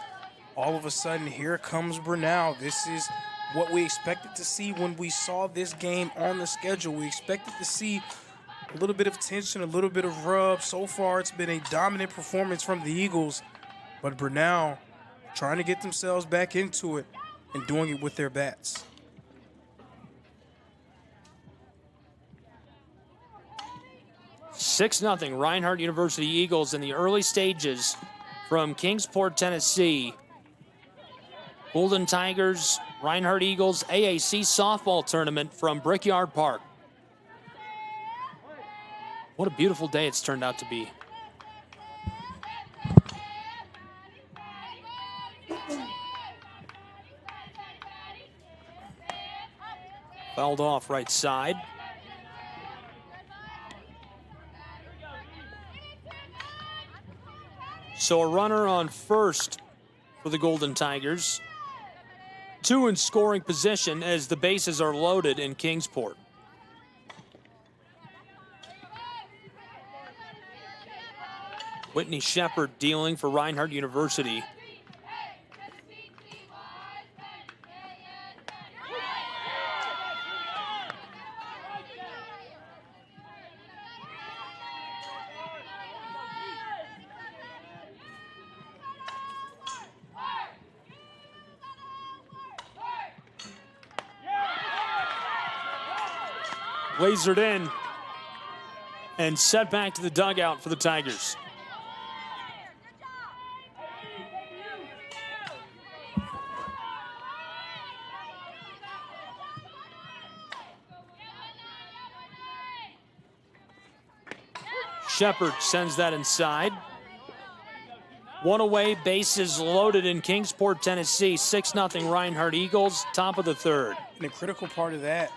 All of a sudden, here comes Brenau. This is what we expected to see when we saw this game on the schedule. We expected to see a little bit of tension, a little bit of rub. So far, it's been a dominant performance from the Eagles. But Brenau trying to get themselves back into it and doing it with their bats. (6-0) Reinhardt University Eagles in the early stages from Kingsport, Tennessee. Golden Tigers, Reinhardt Eagles, AAC softball tournament from Brickyard Park. What a beautiful day it's turned out to be. Fouled off right side. So a runner on first for the Golden Tigers. 2 in scoring position as the bases are loaded in Kingsport. Whitney Shepard dealing for Reinhardt University. Lasered in and set back to the dugout for the Tigers. Shepard sends that inside. 1 away, bases loaded in Kingsport, Tennessee. 6-0 Reinhardt Eagles, top of the 3rd. And the critical part of that,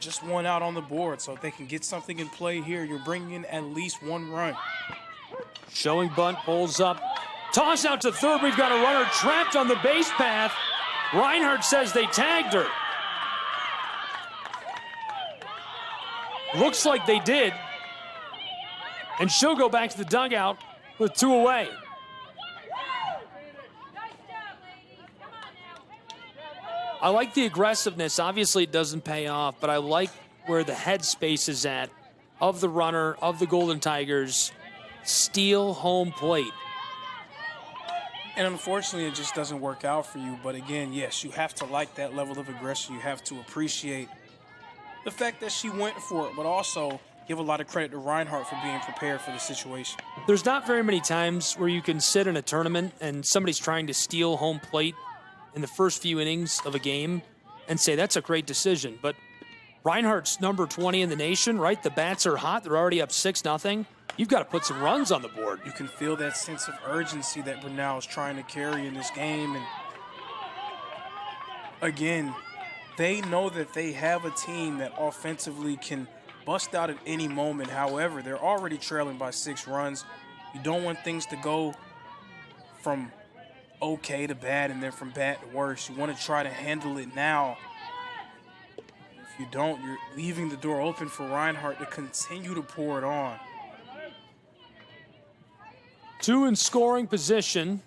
just 1 out on the board. So if they can get something in play here, you're bringing in at least 1 run. Showing bunt, pulls up. Toss out to 3rd. We've got a runner trapped on the base path. Reinhardt says they tagged her. Looks like they did. And she'll go back to the dugout with 2 away. I like the aggressiveness. Obviously, it doesn't pay off, but I like where the headspace is at of the runner, of the Golden Tigers. Steal home plate. And unfortunately, it just doesn't work out for you. But again, yes, you have to like that level of aggression. You have to appreciate the fact that she went for it, but also give a lot of credit to Reinhardt for being prepared for the situation. There's not very many times where you can sit in a tournament and somebody's trying to steal home plate in the first few innings of a game and say that's a great decision. But Reinhardt's number 20 in the nation, right? The bats are hot. They're already up 6-0. You've got to put some runs on the board. You can feel that sense of urgency that Brenau is trying to carry in this game. And again, they know that they have a team that offensively can bust out at any moment. However, they're already trailing by 6 runs. You don't want things to go from okay to bad and then from bad to worse. You want to try to handle it now. If you don't, you're leaving the door open for Reinhardt to continue to pour it on. 2 in scoring position.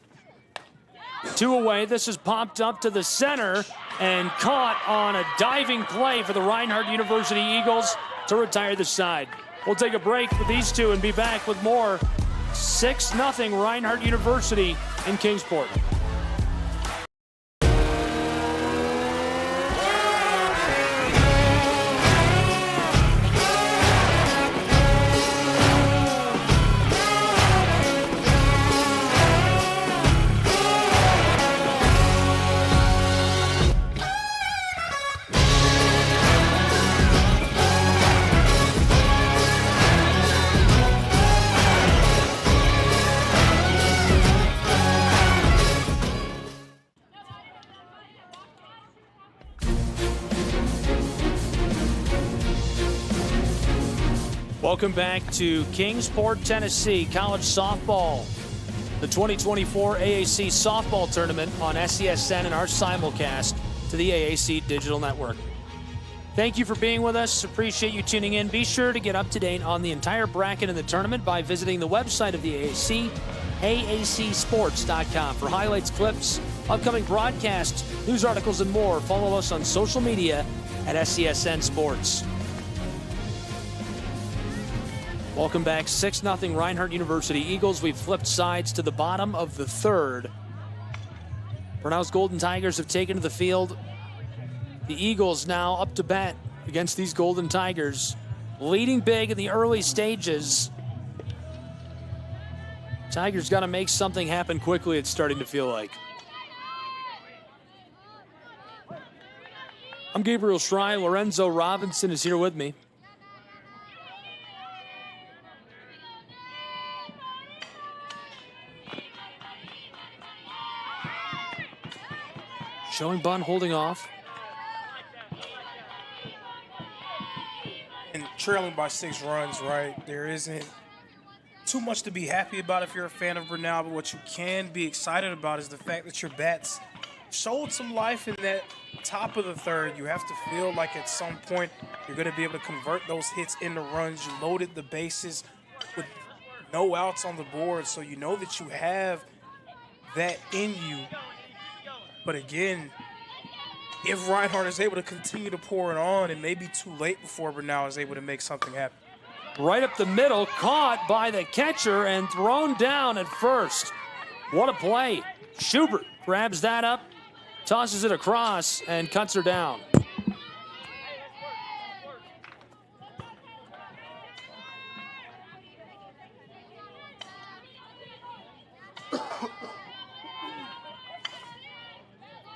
2 away. This is popped up to the center and caught on a diving play for the Reinhardt University Eagles to retire the side. We'll take a break with these 2 and be back with more. 6-0 Reinhardt University in Kingsport. Welcome back to Kingsport, Tennessee. College softball the 2024 AAC softball tournament on SESN and our simulcast to the AAC Digital Network. Thank you for being with us. Appreciate you tuning in. Be sure to get up to date on the entire bracket in the tournament by visiting the website of the AAC, aacsports.com. For highlights, clips, upcoming broadcasts, news articles, and more, follow us on social media at SESN Sports. Welcome back. 6-0 Reinhardt University Eagles. We've flipped sides to the bottom of the third. Brenau's Golden Tigers have taken to the field. The Eagles now up to bat against these Golden Tigers, leading big in the early stages. Tigers got to make something happen quickly, it's starting to feel like. I'm Gabriel Schrei. Lorenzo Robinson is here with me. Showing bunt, holding off. And trailing by 6 runs, right? There isn't too much to be happy about if you're a fan of Brenau, but what you can be excited about is the fact that your bats showed some life in that top of the third. You have to feel like at some point you're going to be able to convert those hits into runs. You loaded the bases with no outs on the board, so you know that you have that in you. But again, if Reinhardt is able to continue to pour it on, it may be too late before Brenau is able to make something happen. Right up the middle, caught by the catcher and thrown down at first. What a play. Schubert grabs that up, tosses it across, and cuts her down.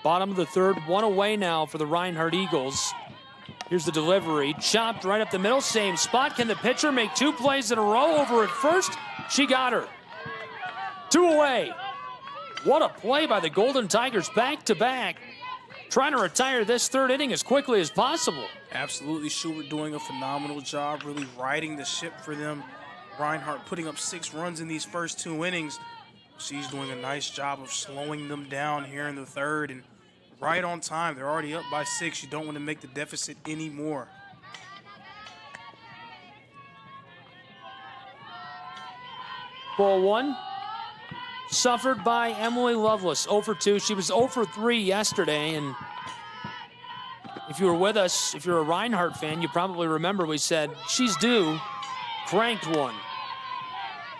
Bottom of the third, one away now for the Reinhardt Eagles. Here's the delivery, chopped right up the middle, same spot. Can the pitcher make 2 plays in a row over at first? She got her. 2 away. What a play by the Golden Tigers, back-to-back. Trying to retire this third inning as quickly as possible. Absolutely, Schubert doing a phenomenal job, really riding the ship for them. Reinhardt putting up 6 runs in these first 2 innings. She's doing a nice job of slowing them down here in the third, and right on time. They're already up by 6. You don't want to make the deficit anymore. Ball 1, suffered by Emily Lovelace, 0 for 2. She was 0 for 3 yesterday, and if you were with us, if you're a Reinhardt fan, you probably remember we said, she's due, cranked one.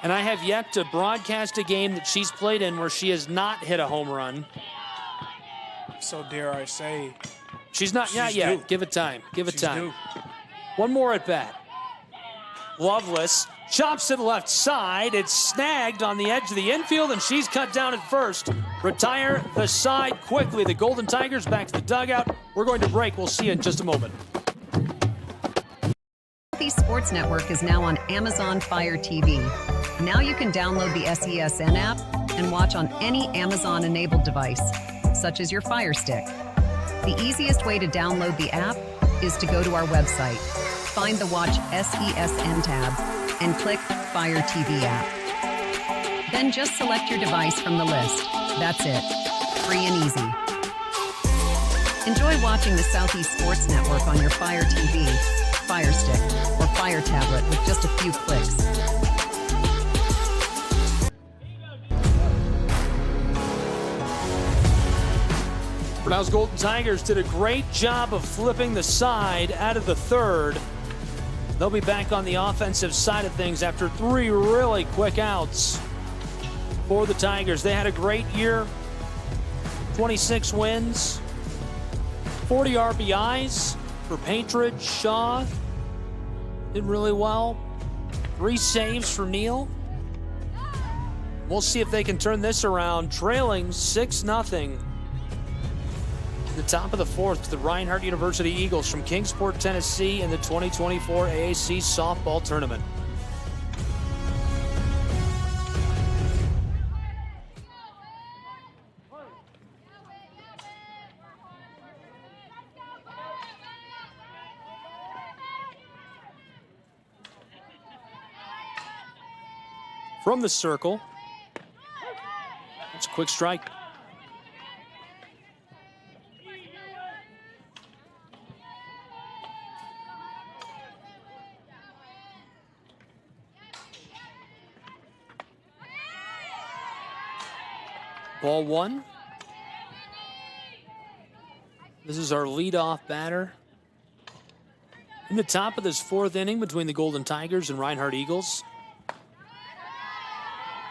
And I have yet to broadcast a game that she's played in where she has not hit a home run. So dare I say, she's not yet. Due. Give it time. Give it She's time. Due. One more at bat. Lovelace chops it left side. It's snagged on the edge of the infield, and she's cut down at first. Retire the side quickly. The Golden Tigers back to the dugout. We're going to break. We'll see you in just a moment. Southeast Sports Network is now on Amazon Fire TV. Now you can download the SESN app and watch on any Amazon-enabled device, such as your Fire Stick. The easiest way to download the app is to go to our website, find the Watch SESN tab, and click Fire TV app. Then just select your device from the list. That's it. Free and easy. Enjoy watching the Southeast Sports Network on your Fire TV, Fire Stick, or Fire tablet with just a few clicks. Brenau's Golden Tigers did a great job of flipping the side out of the third. They'll be back on the offensive side of things after 3 really quick outs for the Tigers. They had a great year, 26 wins, 40 RBIs for Patridge. Shaw did really well, 3 saves for Neal. We'll see if they can turn this around, trailing 6-0. The top of the fourth to the Reinhardt University Eagles from Kingsport, Tennessee in the 2024 AAC softball tournament. From the circle, quick strike. Ball one. This is our leadoff batter. In the top of this fourth inning between the Golden Tigers and Reinhardt Eagles.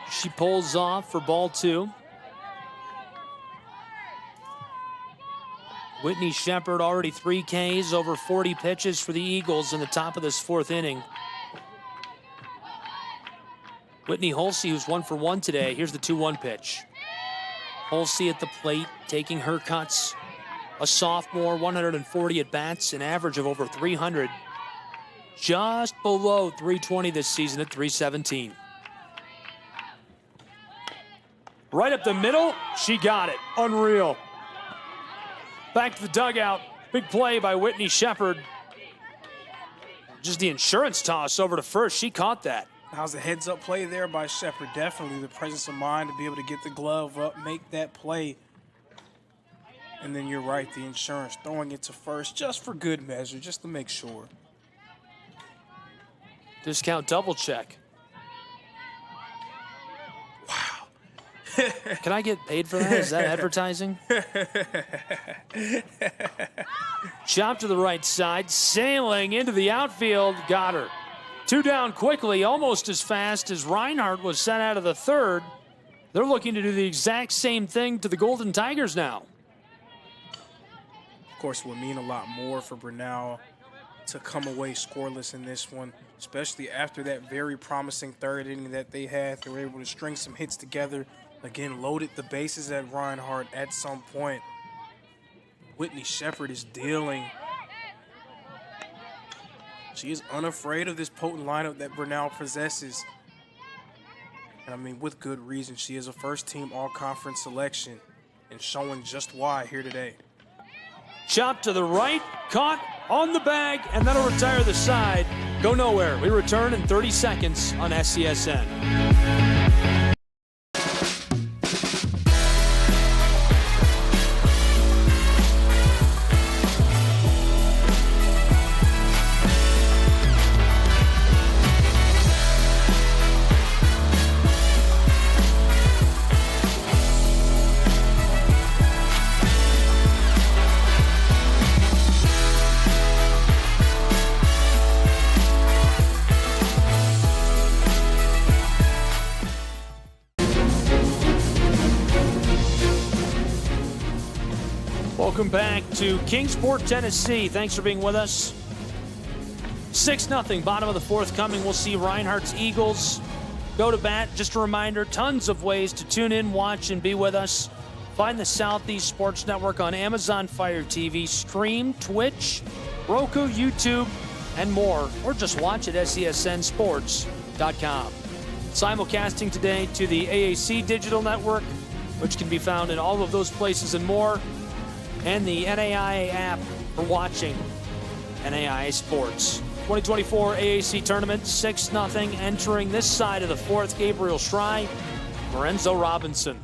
She pulls off for ball two. Whitney Shepard already 3 Ks, over 40 pitches for the Eagles in the top of this fourth inning. Whitney Holsey, who's 1 for 1 today. Here's the 2-1 pitch. Holsey at the plate, taking her cuts. A sophomore, 140 at-bats, an average of over 300. Just below 320 this season at 317. Right up the middle, she got it. Unreal. Back to the dugout. Big play by Whitney Shepard. Just the insurance toss over to first. She caught that. How's the heads-up play there by Shepard? Definitely the presence of mind to be able to get the glove up, make that play. And then you're right, the insurance, throwing it to first just for good measure, just to make sure. Discount double check. Wow. Can I get paid for that? Is that advertising? Chop to the right side, sailing into the outfield, got her. 2 down quickly, almost as fast as Reinhardt was sent out of the third. They're looking to do the exact same thing to the Golden Tigers now. Of course, it would mean a lot more for Brenau to come away scoreless in this one, especially after that very promising third inning that they had. They were able to string some hits together. Again, loaded the bases at Reinhardt at some point. Whitney Shepard is dealing. She is unafraid of this potent lineup that Brenau possesses. And I mean, with good reason. She is a first-team all-conference selection and showing just why here today. Chop to the right, caught on the bag, and that'll retire the side. Go nowhere. We return in 30 seconds on SCSN. Welcome back to Kingsport, Tennessee. Thanks for being with us. 6-0, bottom of the fourth coming. We'll see Reinhardt's Eagles go to bat. Just a reminder, tons of ways to tune in, watch, and be with us. Find the Southeast Sports Network on Amazon Fire TV, stream, Twitch, Roku, YouTube, and more. Or just watch at SCSNsports.com. Simulcasting today to the AAC Digital Network, which can be found in all of those places and more. And the NAIA app for watching NAIA Sports. 2024 AAC Tournament, 6-0, entering this side of the fourth. Gabriel Schrei, Lorenzo Robinson.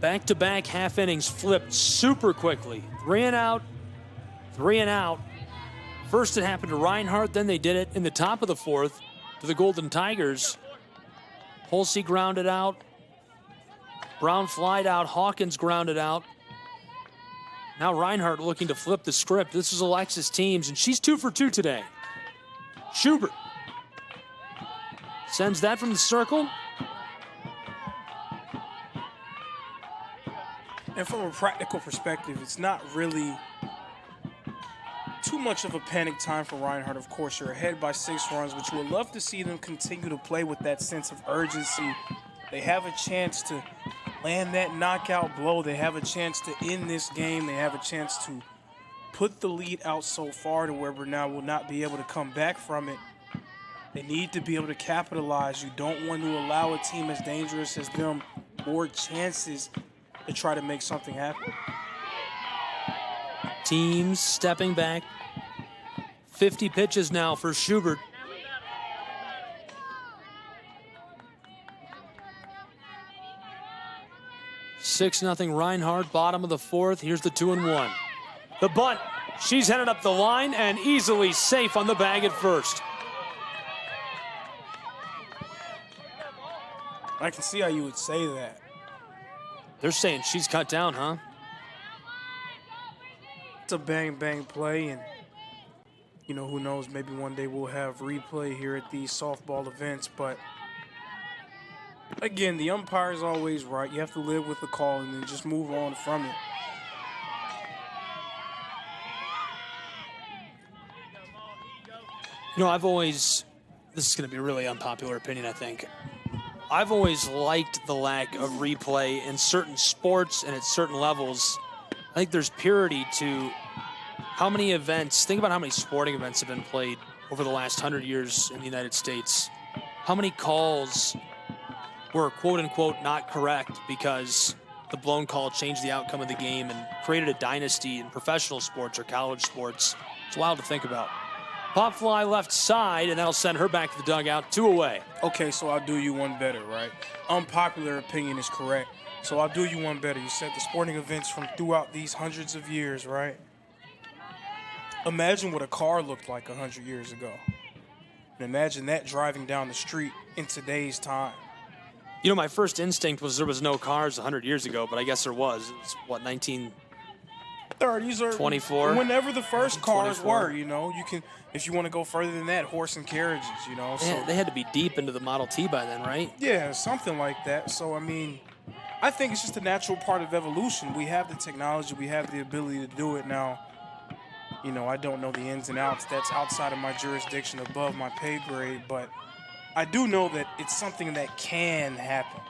Back-to-back half innings flipped super quickly. 3 and out, 3 and out. First it happened to Reinhardt, then they did it in the top of the fourth to the Golden Tigers. Holsey grounded out. Brown flied out. Hawkins grounded out. Now Reinhardt looking to flip the script. This is Alexis Teams, and she's 2 for 2 today. Schubert sends that from the circle. And from a practical perspective, it's not really too much of a panic time for Reinhardt. Of course, you're ahead by 6 runs, but you would love to see them continue to play with that sense of urgency. They have a chance to land that knockout blow. They have a chance to end this game. They have a chance to put the lead out so far to where Brenau will not be able to come back from it. They need to be able to capitalize. You don't want to allow a team as dangerous as them more chances to try to make something happen. Teams stepping back 50 pitches now for Schubert. Six nothing Reinhardt, bottom of the fourth. Here's the 2-1. The bunt. She's headed up the line and easily safe on the bag at first. I can see how you would say that. They're saying she's cut down, huh? It's a bang-bang play, and, you know, who knows, maybe one day we'll have replay here at these softball events, but again, the umpire is always right. You have to live with the call and then just move on from it. You know, this is going to be a really unpopular opinion, I think. I've always liked the lack of replay in certain sports and at certain levels. I think there's purity to how many events, think about how many sporting events have been played over the last 100 years in the United States. How many calls were quote-unquote not correct because the blown call changed the outcome of the game and created a dynasty in professional sports or college sports. It's wild to think about. Pop fly left side, and that'll send her back to the dugout, 2 away. Okay, so I'll do you one better, right? Unpopular opinion is correct. So I'll do you one better. You said the sporting events from throughout these hundreds of years, right? Imagine what a car looked like 100 years ago. And imagine that driving down the street in today's time. You know, my first instinct was there was no cars 100 years ago, but I guess there was. It's, what, 1930s or 24? Whenever the first cars 24. were, you know. You can, if you want to go further than that, horse and carriages, you know. So they had to be deep into the Model T by then, right? yeah, something like that. So, I mean, I think it's just a natural part of evolution. We have the technology. We have the ability to do it now. You know, I don't know the ins and outs. That's outside of my jurisdiction, above my pay grade. But I do know that it's something that can happen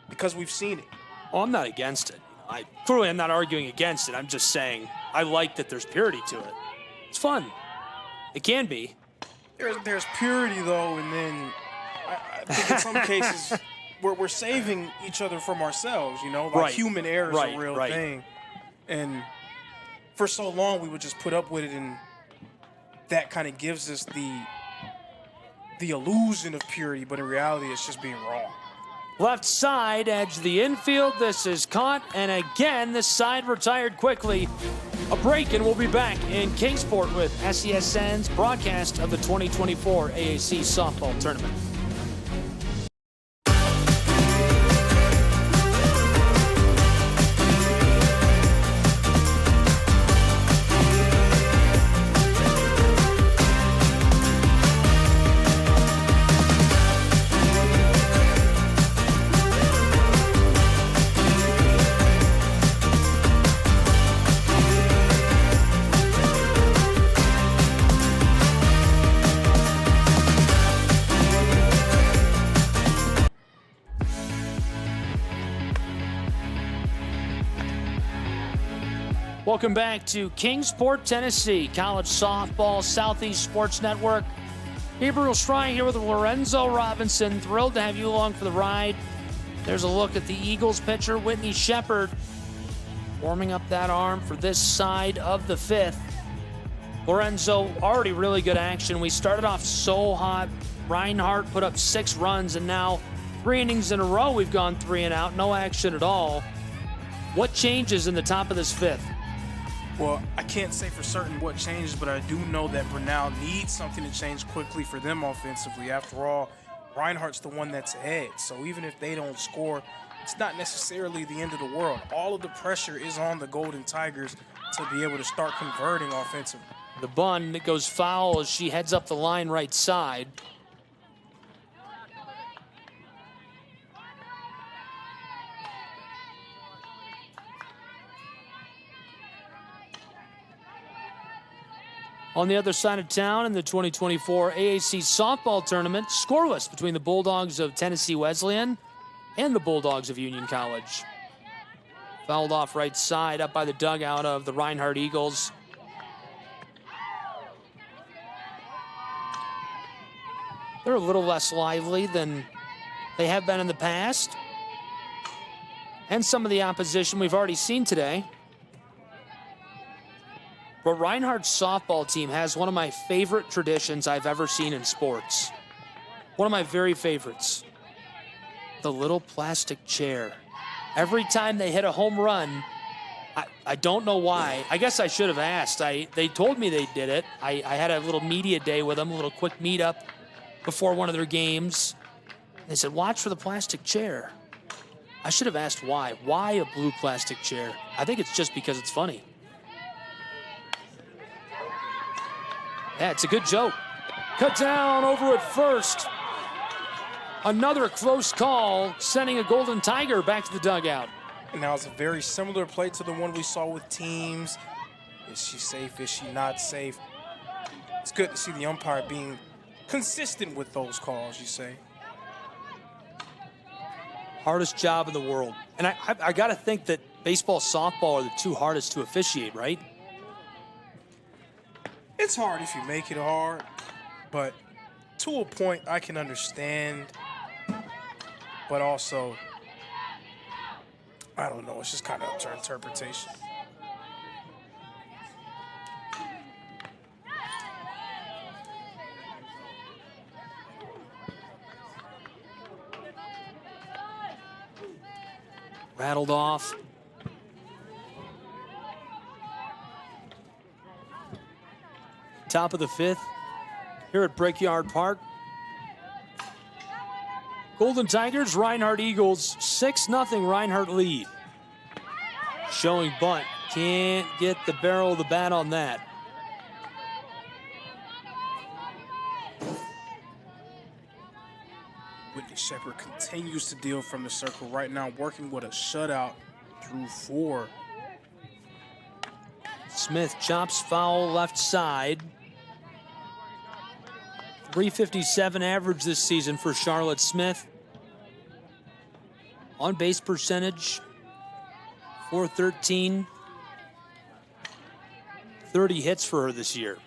because we've seen it. Oh, I'm not against it. I'm not arguing against it. I'm just saying I like that there's purity to it. It's fun. It can be. There's purity, though, and then I think in some cases we're saving each other from ourselves, you know? Like right. Human error is right. a real right. thing. And for so long, we would just put up with it, and that kind of gives us the illusion of purity, but in reality, it's just being wrong. Left side, edge of the infield. This is caught, and again, this side retired quickly. A break, and we'll be back in Kingsport with SESN's broadcast of the 2024 AAC Softball Tournament. Welcome back to Kingsport, Tennessee, college softball, Southeast Sports Network. Gabriel Schrei here with Lorenzo Robinson. Thrilled to have you along for the ride. There's a look at the Eagles pitcher, Whitney Shepard, warming up that arm for this side of the fifth. Lorenzo, already really good action. We started off so hot. Reinhardt put up 6 runs, and now 3 innings in a row we've gone 3 and out. No action at all. What changes in the top of this fifth? Well, I can't say for certain what changes, but I do know that Brenau needs something to change quickly for them offensively. After all, Reinhardt's the one that's ahead. So even if they don't score, it's not necessarily the end of the world. All of the pressure is on the Golden Tigers to be able to start converting offensively. The bunt goes foul as she heads up the line right side. On the other side of town in the 2024 AAC Softball Tournament, scoreless between the Bulldogs of Tennessee Wesleyan and the Bulldogs of Union College. Fouled off right side up by the dugout of the Reinhardt Eagles. They're a little less lively than they have been in the past. And some of the opposition we've already seen today. but Reinhardt's softball team has one of my favorite traditions I've ever seen in sports. One of my very favorites. The little plastic chair. Every time they hit a home run, I don't know why. I guess I should have asked. They told me they did it. I had a little media day with them, a little quick meetup before one of their games. They said, watch for the plastic chair. I should have asked why. Why a blue plastic chair? I think it's just because it's funny. Yeah, it's a good joke. Cut down over at first. Another close call, sending a Golden Tiger back to the dugout. And now it's a very similar play to the one we saw with teams. Is she safe? Is she not safe? It's good to see the umpire being consistent with those calls, you say. Hardest job in the world. And I got to think that baseball, softball are the two hardest to officiate, right? It's hard if you make it hard, but to a point I can understand. But also, I don't know, it's just kind of up to interpretation. Rattled off. Top of the fifth here at Brickyard Park. Golden Tigers, Reinhardt Eagles, 6-0 Reinhardt lead. Showing bunt. Can't get the barrel of the bat on that. Whitney Shepherd continues to deal from the circle right now, working with a shutout through 4. Smith chops foul left side. .357 average this season for Charlotte Smith. On base percentage, .413. 30 hits for her this year.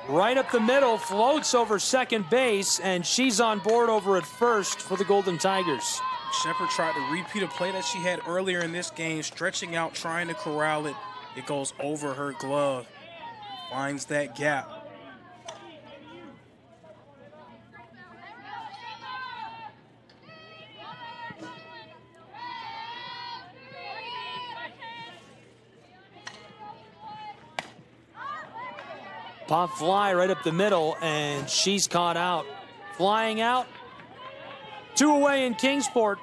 Right up the middle, floats over second base, and she's on board over at first for the Golden Tigers. Shepherd tried to repeat a play that she had earlier in this game, stretching out, trying to corral it. It goes over her glove, finds that gap. Pop fly right up the middle, and she's caught out. Flying out. 2 away in Kingsport.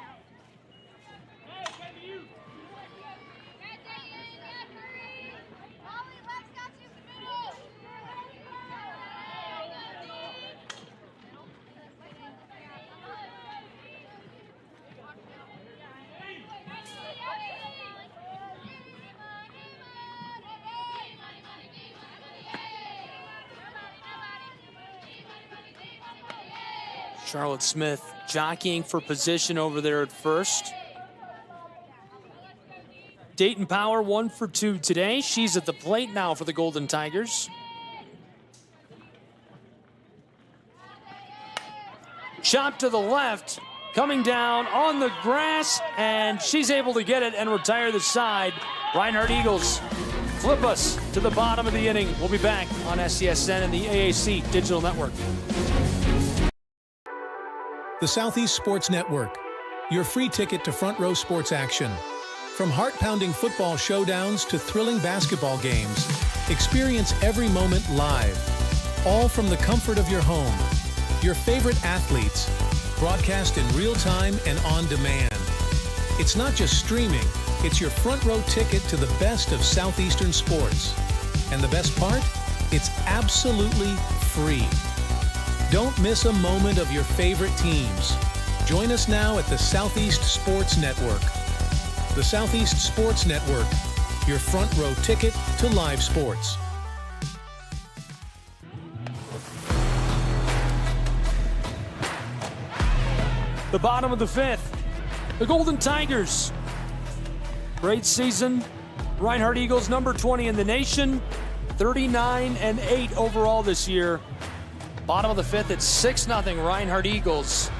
Charlotte Smith jockeying for position over there at first. Dayton Power 1 for 2 today. She's at the plate now for the Golden Tigers. Chop to the left, coming down on the grass, and she's able to get it and retire the side. Reinhardt Eagles flip us to the bottom of the inning. We'll be back on SCSN and the AAC Digital Network. The Southeast Sports Network, your free ticket to front row sports action. From heart-pounding football showdowns to thrilling basketball games, experience every moment live, all from the comfort of your home. Your favorite athletes, broadcast in real time and on demand. It's not just streaming, it's your front row ticket to the best of Southeastern sports. And the best part? It's absolutely free. Don't miss a moment of your favorite teams. Join us now at the Southeast Sports Network. The Southeast Sports Network, your front row ticket to live sports. The bottom of the fifth, the Golden Tigers. Great season. Reinhardt Eagles, number 20 in the nation, 39-8 overall this year. Bottom of the fifth, it's 6-0 Reinhardt Eagles.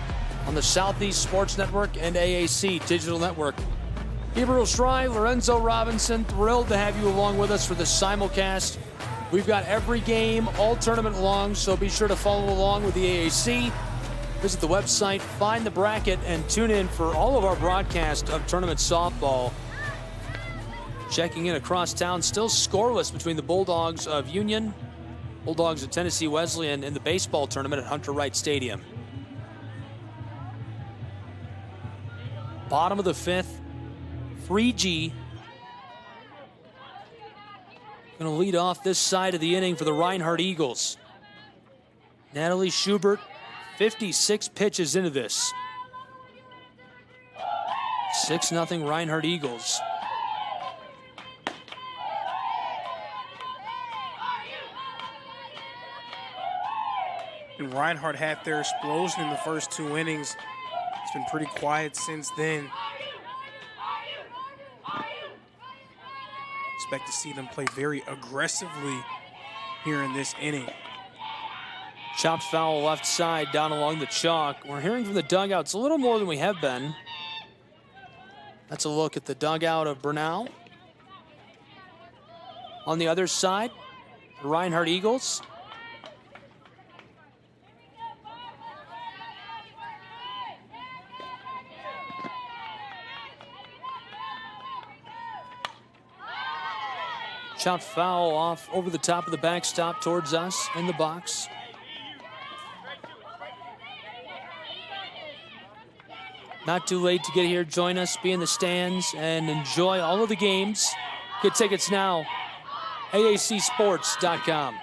on the Southeast Sports Network and AAC Digital Network. Gabriel Schrei, Lorenzo Robinson, thrilled to have you along with us for this simulcast. We've got every game all tournament long, so be sure to follow along with the AAC. Visit the website, find the bracket, and tune in for all of our broadcast of tournament softball. Checking in across town, still scoreless between the Bulldogs of Union, Bulldogs of Tennessee Wesleyan in the baseball tournament at Hunter Wright Stadium. Bottom of the fifth, Freegee going to lead off this side of the inning for the Reinhardt Eagles. Natalie Schubert, 56 pitches into this. 6-0 Reinhardt Eagles. And Reinhardt had their explosion in the first 2 innings. It's been pretty quiet since then. Expect to see them play very aggressively here in this inning. Chopped foul left side down along the chalk. We're hearing from the dugouts a little more than we have been. That's a look at the dugout of Brenau. On the other side, the Reinhardt Eagles. Chopped foul off over the top of the backstop towards us in the box. Not too late to get here, join us, be in the stands, and enjoy all of the games. Get tickets now, aacsports.com.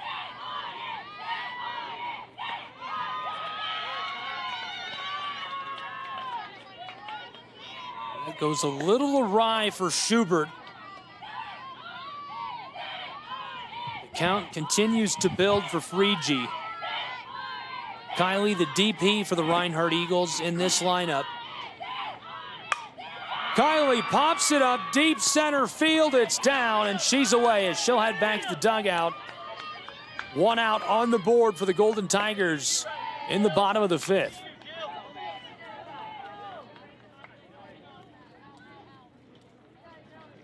That goes a little awry for Schubert. Count continues to build for Freegee. Kylie, the DP for the Reinhardt Eagles in this lineup. Kylie pops it up deep center field. It's down, and she's away as she'll head back to the dugout. 1 out on the board for the Golden Tigers in the bottom of the fifth.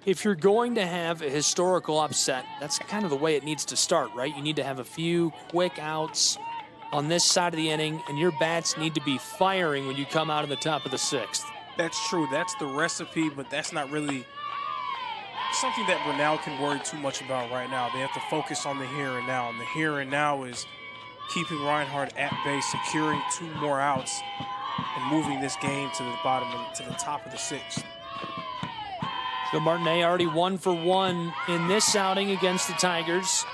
If you're going to have a historical upset, that's kind of the way it needs to start, right? You need to have a few quick outs on this side of the inning, and your bats need to be firing when you come out in the top of the sixth. That's true. That's the recipe, but that's not really something that Brenau can worry too much about right now. They have to focus on the here and now, and the here and now is keeping Reinhardt at base, securing 2 more outs, and moving this game to the bottom, to the top of the sixth. Joe Martinet already 1 for 1 in this outing against the Tigers.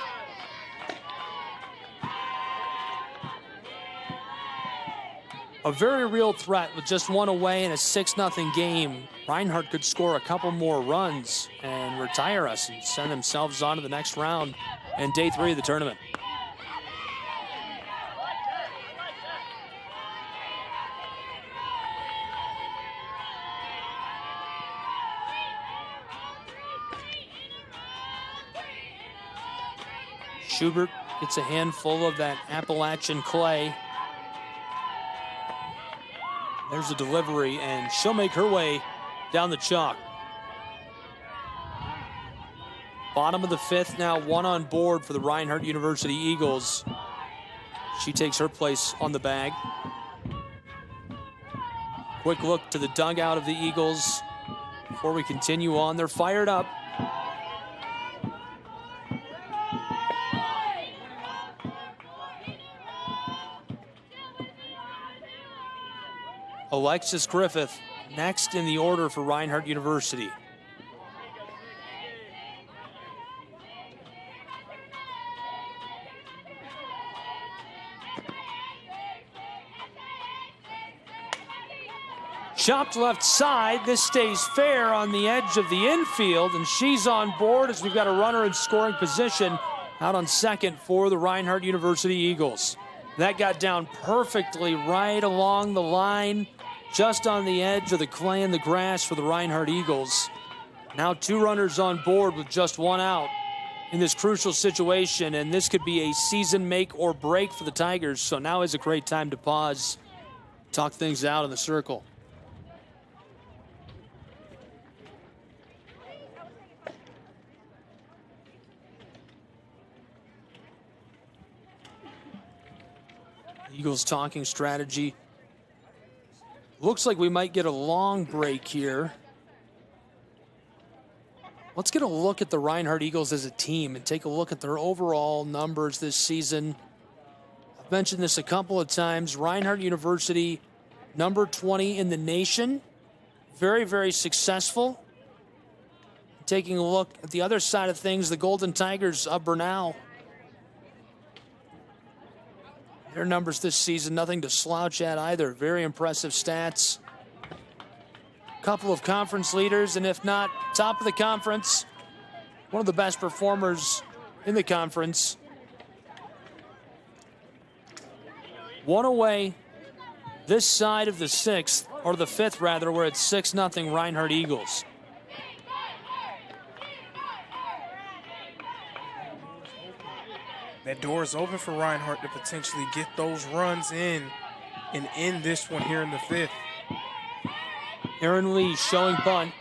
A very real threat with just 1 away in a 6-0 game. Reinhardt could score a couple more runs and retire us and send themselves on to the next round and day 3 of the tournament. Schubert gets a handful of that Appalachian clay. There's a delivery, and she'll make her way down the chalk. Bottom of the fifth now, 1 on board for the Reinhardt University Eagles. She takes her place on the bag. Quick look to the dugout of the Eagles before we continue on. They're fired up. Alexis Griffith next in the order for Reinhardt University. Chopped left side. This stays fair on the edge of the infield, and she's on board as we've got a runner in scoring position out on second for the Reinhardt University Eagles. That got down perfectly right along the line, just on the edge of the clay and the grass for the Reinhardt Eagles. Now 2 runners on board with just 1 out in this crucial situation, and this could be a season make or break for the Tigers, so now is a great time to pause talk things out in the circle. Eagles talking strategy. Looks like we might get a long break here. Let's get a look at the Reinhardt Eagles as a team and take a look at their overall numbers this season. I've mentioned this a couple of times. Reinhardt University, number 20 in the nation. Very, very successful. Taking a look at the other side of things, the Golden Tigers of Brenau. Their numbers this season, nothing to slouch at either. Very impressive stats. Couple of conference leaders, and if not top of the conference, one of the best performers in the conference. One away this side of the sixth, or the fifth rather, where it's 6-0 Reinhardt Eagles. That door is open for Reinhardt to potentially get those runs in and end this one here in the fifth. Aaron Lee showing bunt.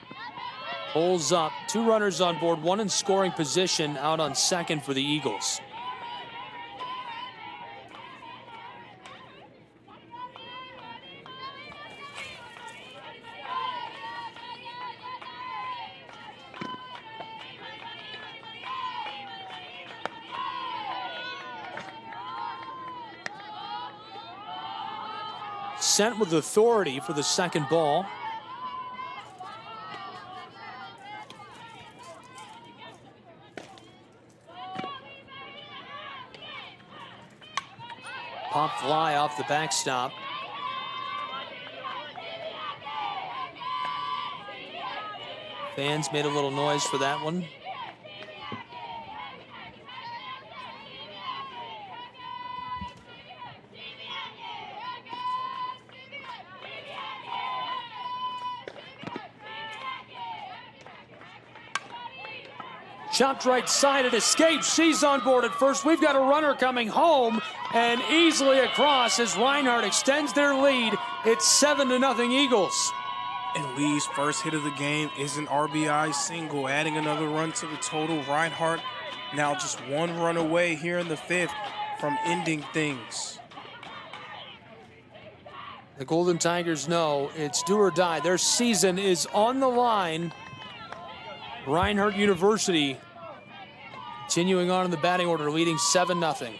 Pulls up. 2 runners on board, 1 in scoring position out on second for the Eagles. Sent with authority for the second ball. Pop fly off the backstop. Fans made a little noise for that one. Chopped right side, it escapes. She's on board at first. We've got a runner coming home and easily across as Reinhardt extends their lead. It's 7-0 Eagles. And Lee's first hit of the game is an RBI single, adding another run to the total. Reinhardt now just 1 run away here in the fifth from ending things. The Golden Tigers know it's do or die. Their season is on the line. Reinhardt University continuing on in the batting order, leading 7-0.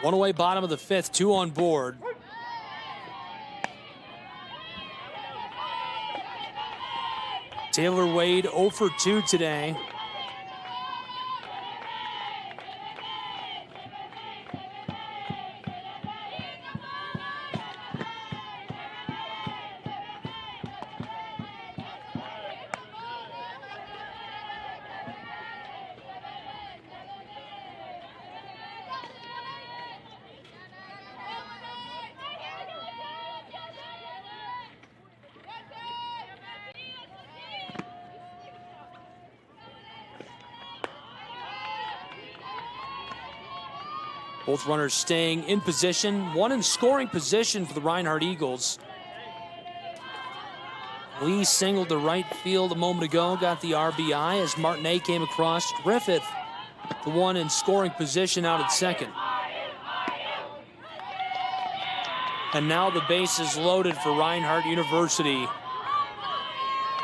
One away, bottom of the fifth, 2 on board. Taylor Wade 0 for 2 today. Both runners staying in position. 1 in scoring position for the Reinhardt Eagles. Lee singled to right field a moment ago, got the RBI as Martinet came across. Griffith, the 1 in scoring position out at second. And now the base is loaded for Reinhardt University,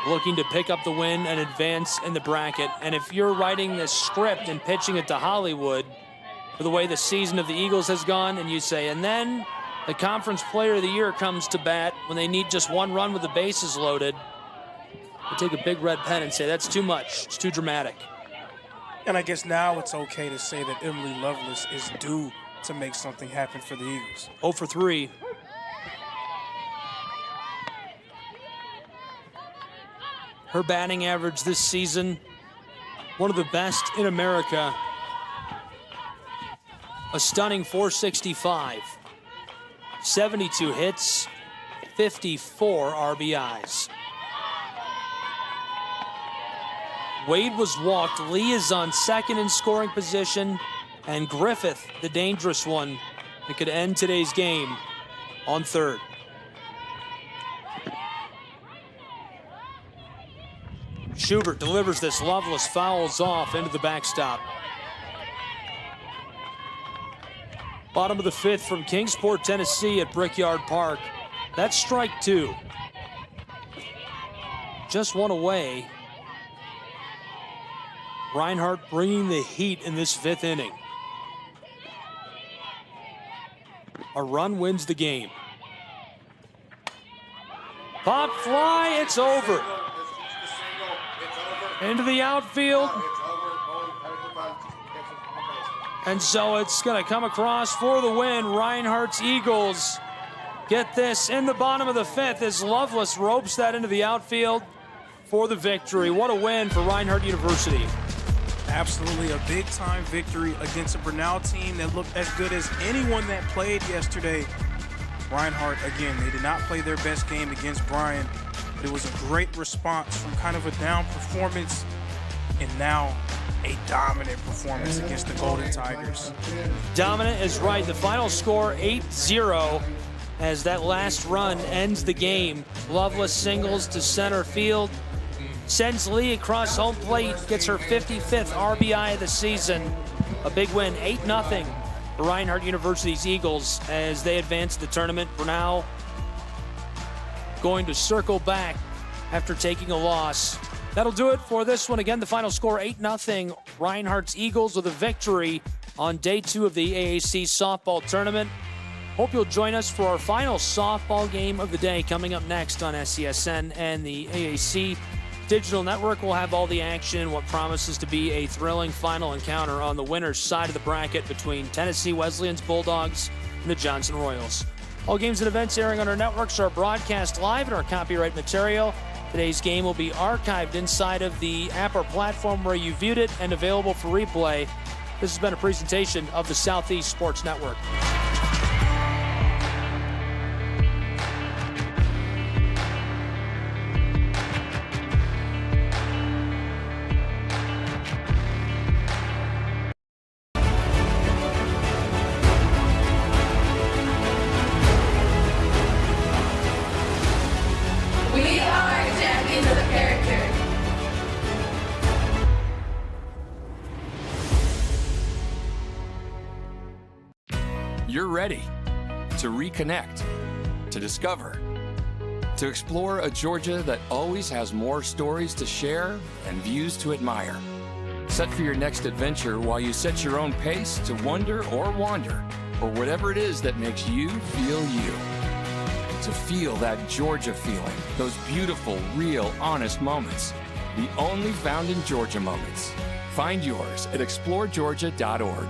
looking to pick up the win and advance in the bracket. And if you're writing this script and pitching it to Hollywood for the way the season of the Eagles has gone, and you say, and then the Conference Player of the Year comes to bat when they need just 1 run with the bases loaded, you take a big red pen and say, that's too much, it's too dramatic. And I guess now it's okay to say that Emily Lovelace is due to make something happen for the Eagles. 0 for 3. Her batting average this season, one of the best in America. A stunning 465. 72 hits, 54 RBIs. Wade was walked. Lee is on second in scoring position. And Griffith, the dangerous one, that could end today's game, on third. Schubert delivers this. Loveless fouls off into the backstop. Bottom of the fifth from Kingsport, Tennessee at Brickyard Park. That's strike two. Just one away. Reinhardt bringing the heat in this fifth inning. A run wins the game. Pop fly, it's over. Into the outfield. And so it's going to come across for the win. Reinhardt's Eagles get this in the bottom of the fifth as Loveless ropes that into the outfield for the victory. What a win for Reinhardt University. Absolutely a big-time victory against a Brenau team that looked as good as anyone that played yesterday. Reinhardt, again, they did not play their best game against Bryan, but it was a great response from kind of a down performance and now a dominant performance against the Golden Tigers. Dominant is right. The final score 8-0 as that last run ends the game. Loveless singles to center field. Sends Lee across home plate, gets her 55th RBI of the season. A big win, 8-0 for Reinhardt University's Eagles as they advance the tournament. Brenau going to circle back after taking a loss. That'll do it for this one. Again, the final score 8-0. Reinhardt's Eagles with a victory on day 2 of the AAC softball tournament. Hope you'll join us for our final softball game of the day coming up next on SCSN and the AAC Digital Network. Will have all the action, what promises to be a thrilling final encounter on the winner's side of the bracket between Tennessee Wesleyan's Bulldogs and the Johnson Royals. All games and events airing on our networks are broadcast live in our copyright material. Today's game will be archived inside of the app or platform where you viewed it and available for replay. This has been a presentation of the Southeast Sports Network. You're ready to reconnect, to discover, to explore a Georgia that always has more stories to share and views to admire. Set for your next adventure while you set your own pace to wonder or wander, or whatever it is that makes you feel you. To feel that Georgia feeling, those beautiful, real, honest moments. The only found in Georgia moments. Find yours at exploregeorgia.org.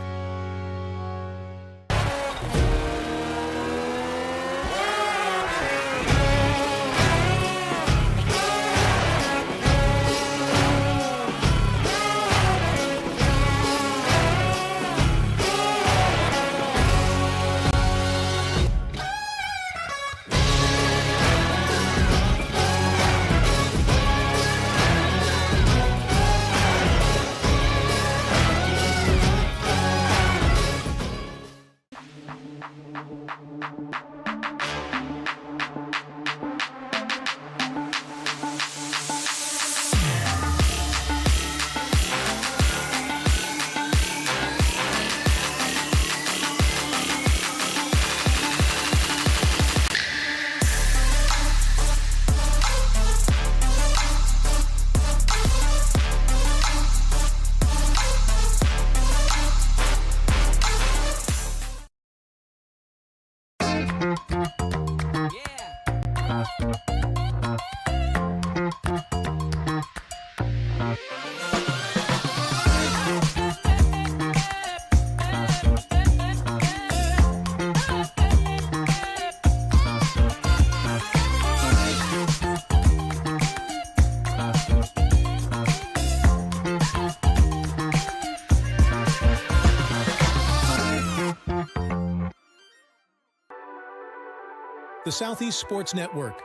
The Southeast Sports Network,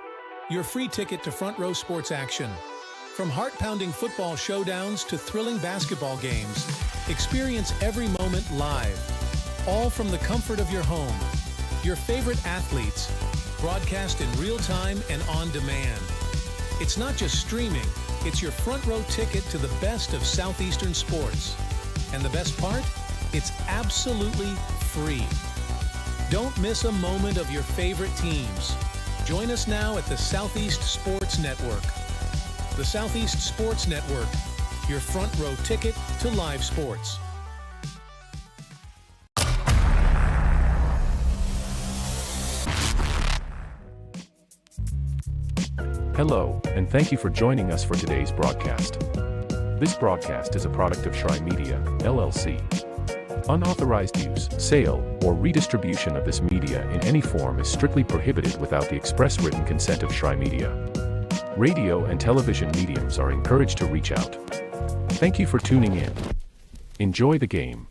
your free ticket to front row sports action. From heart-pounding football showdowns to thrilling basketball games, experience every moment live, all from the comfort of your home. Your favorite athletes, broadcast in real time and on demand. It's not just streaming, it's your front row ticket to the best of Southeastern sports. And the best part? It's absolutely free. Don't miss a moment of your favorite teams. Join us now at the Southeast Sports Network. The Southeast Sports Network, your front row ticket to live sports. Hello, and thank you for joining us for today's broadcast. This broadcast is a product of Shrine Media, LLC. Unauthorized use, sale, or redistribution of this media in any form is strictly prohibited without the express written consent of Shrine Media. Radio and television mediums are encouraged to reach out. Thank you for tuning in. Enjoy the game.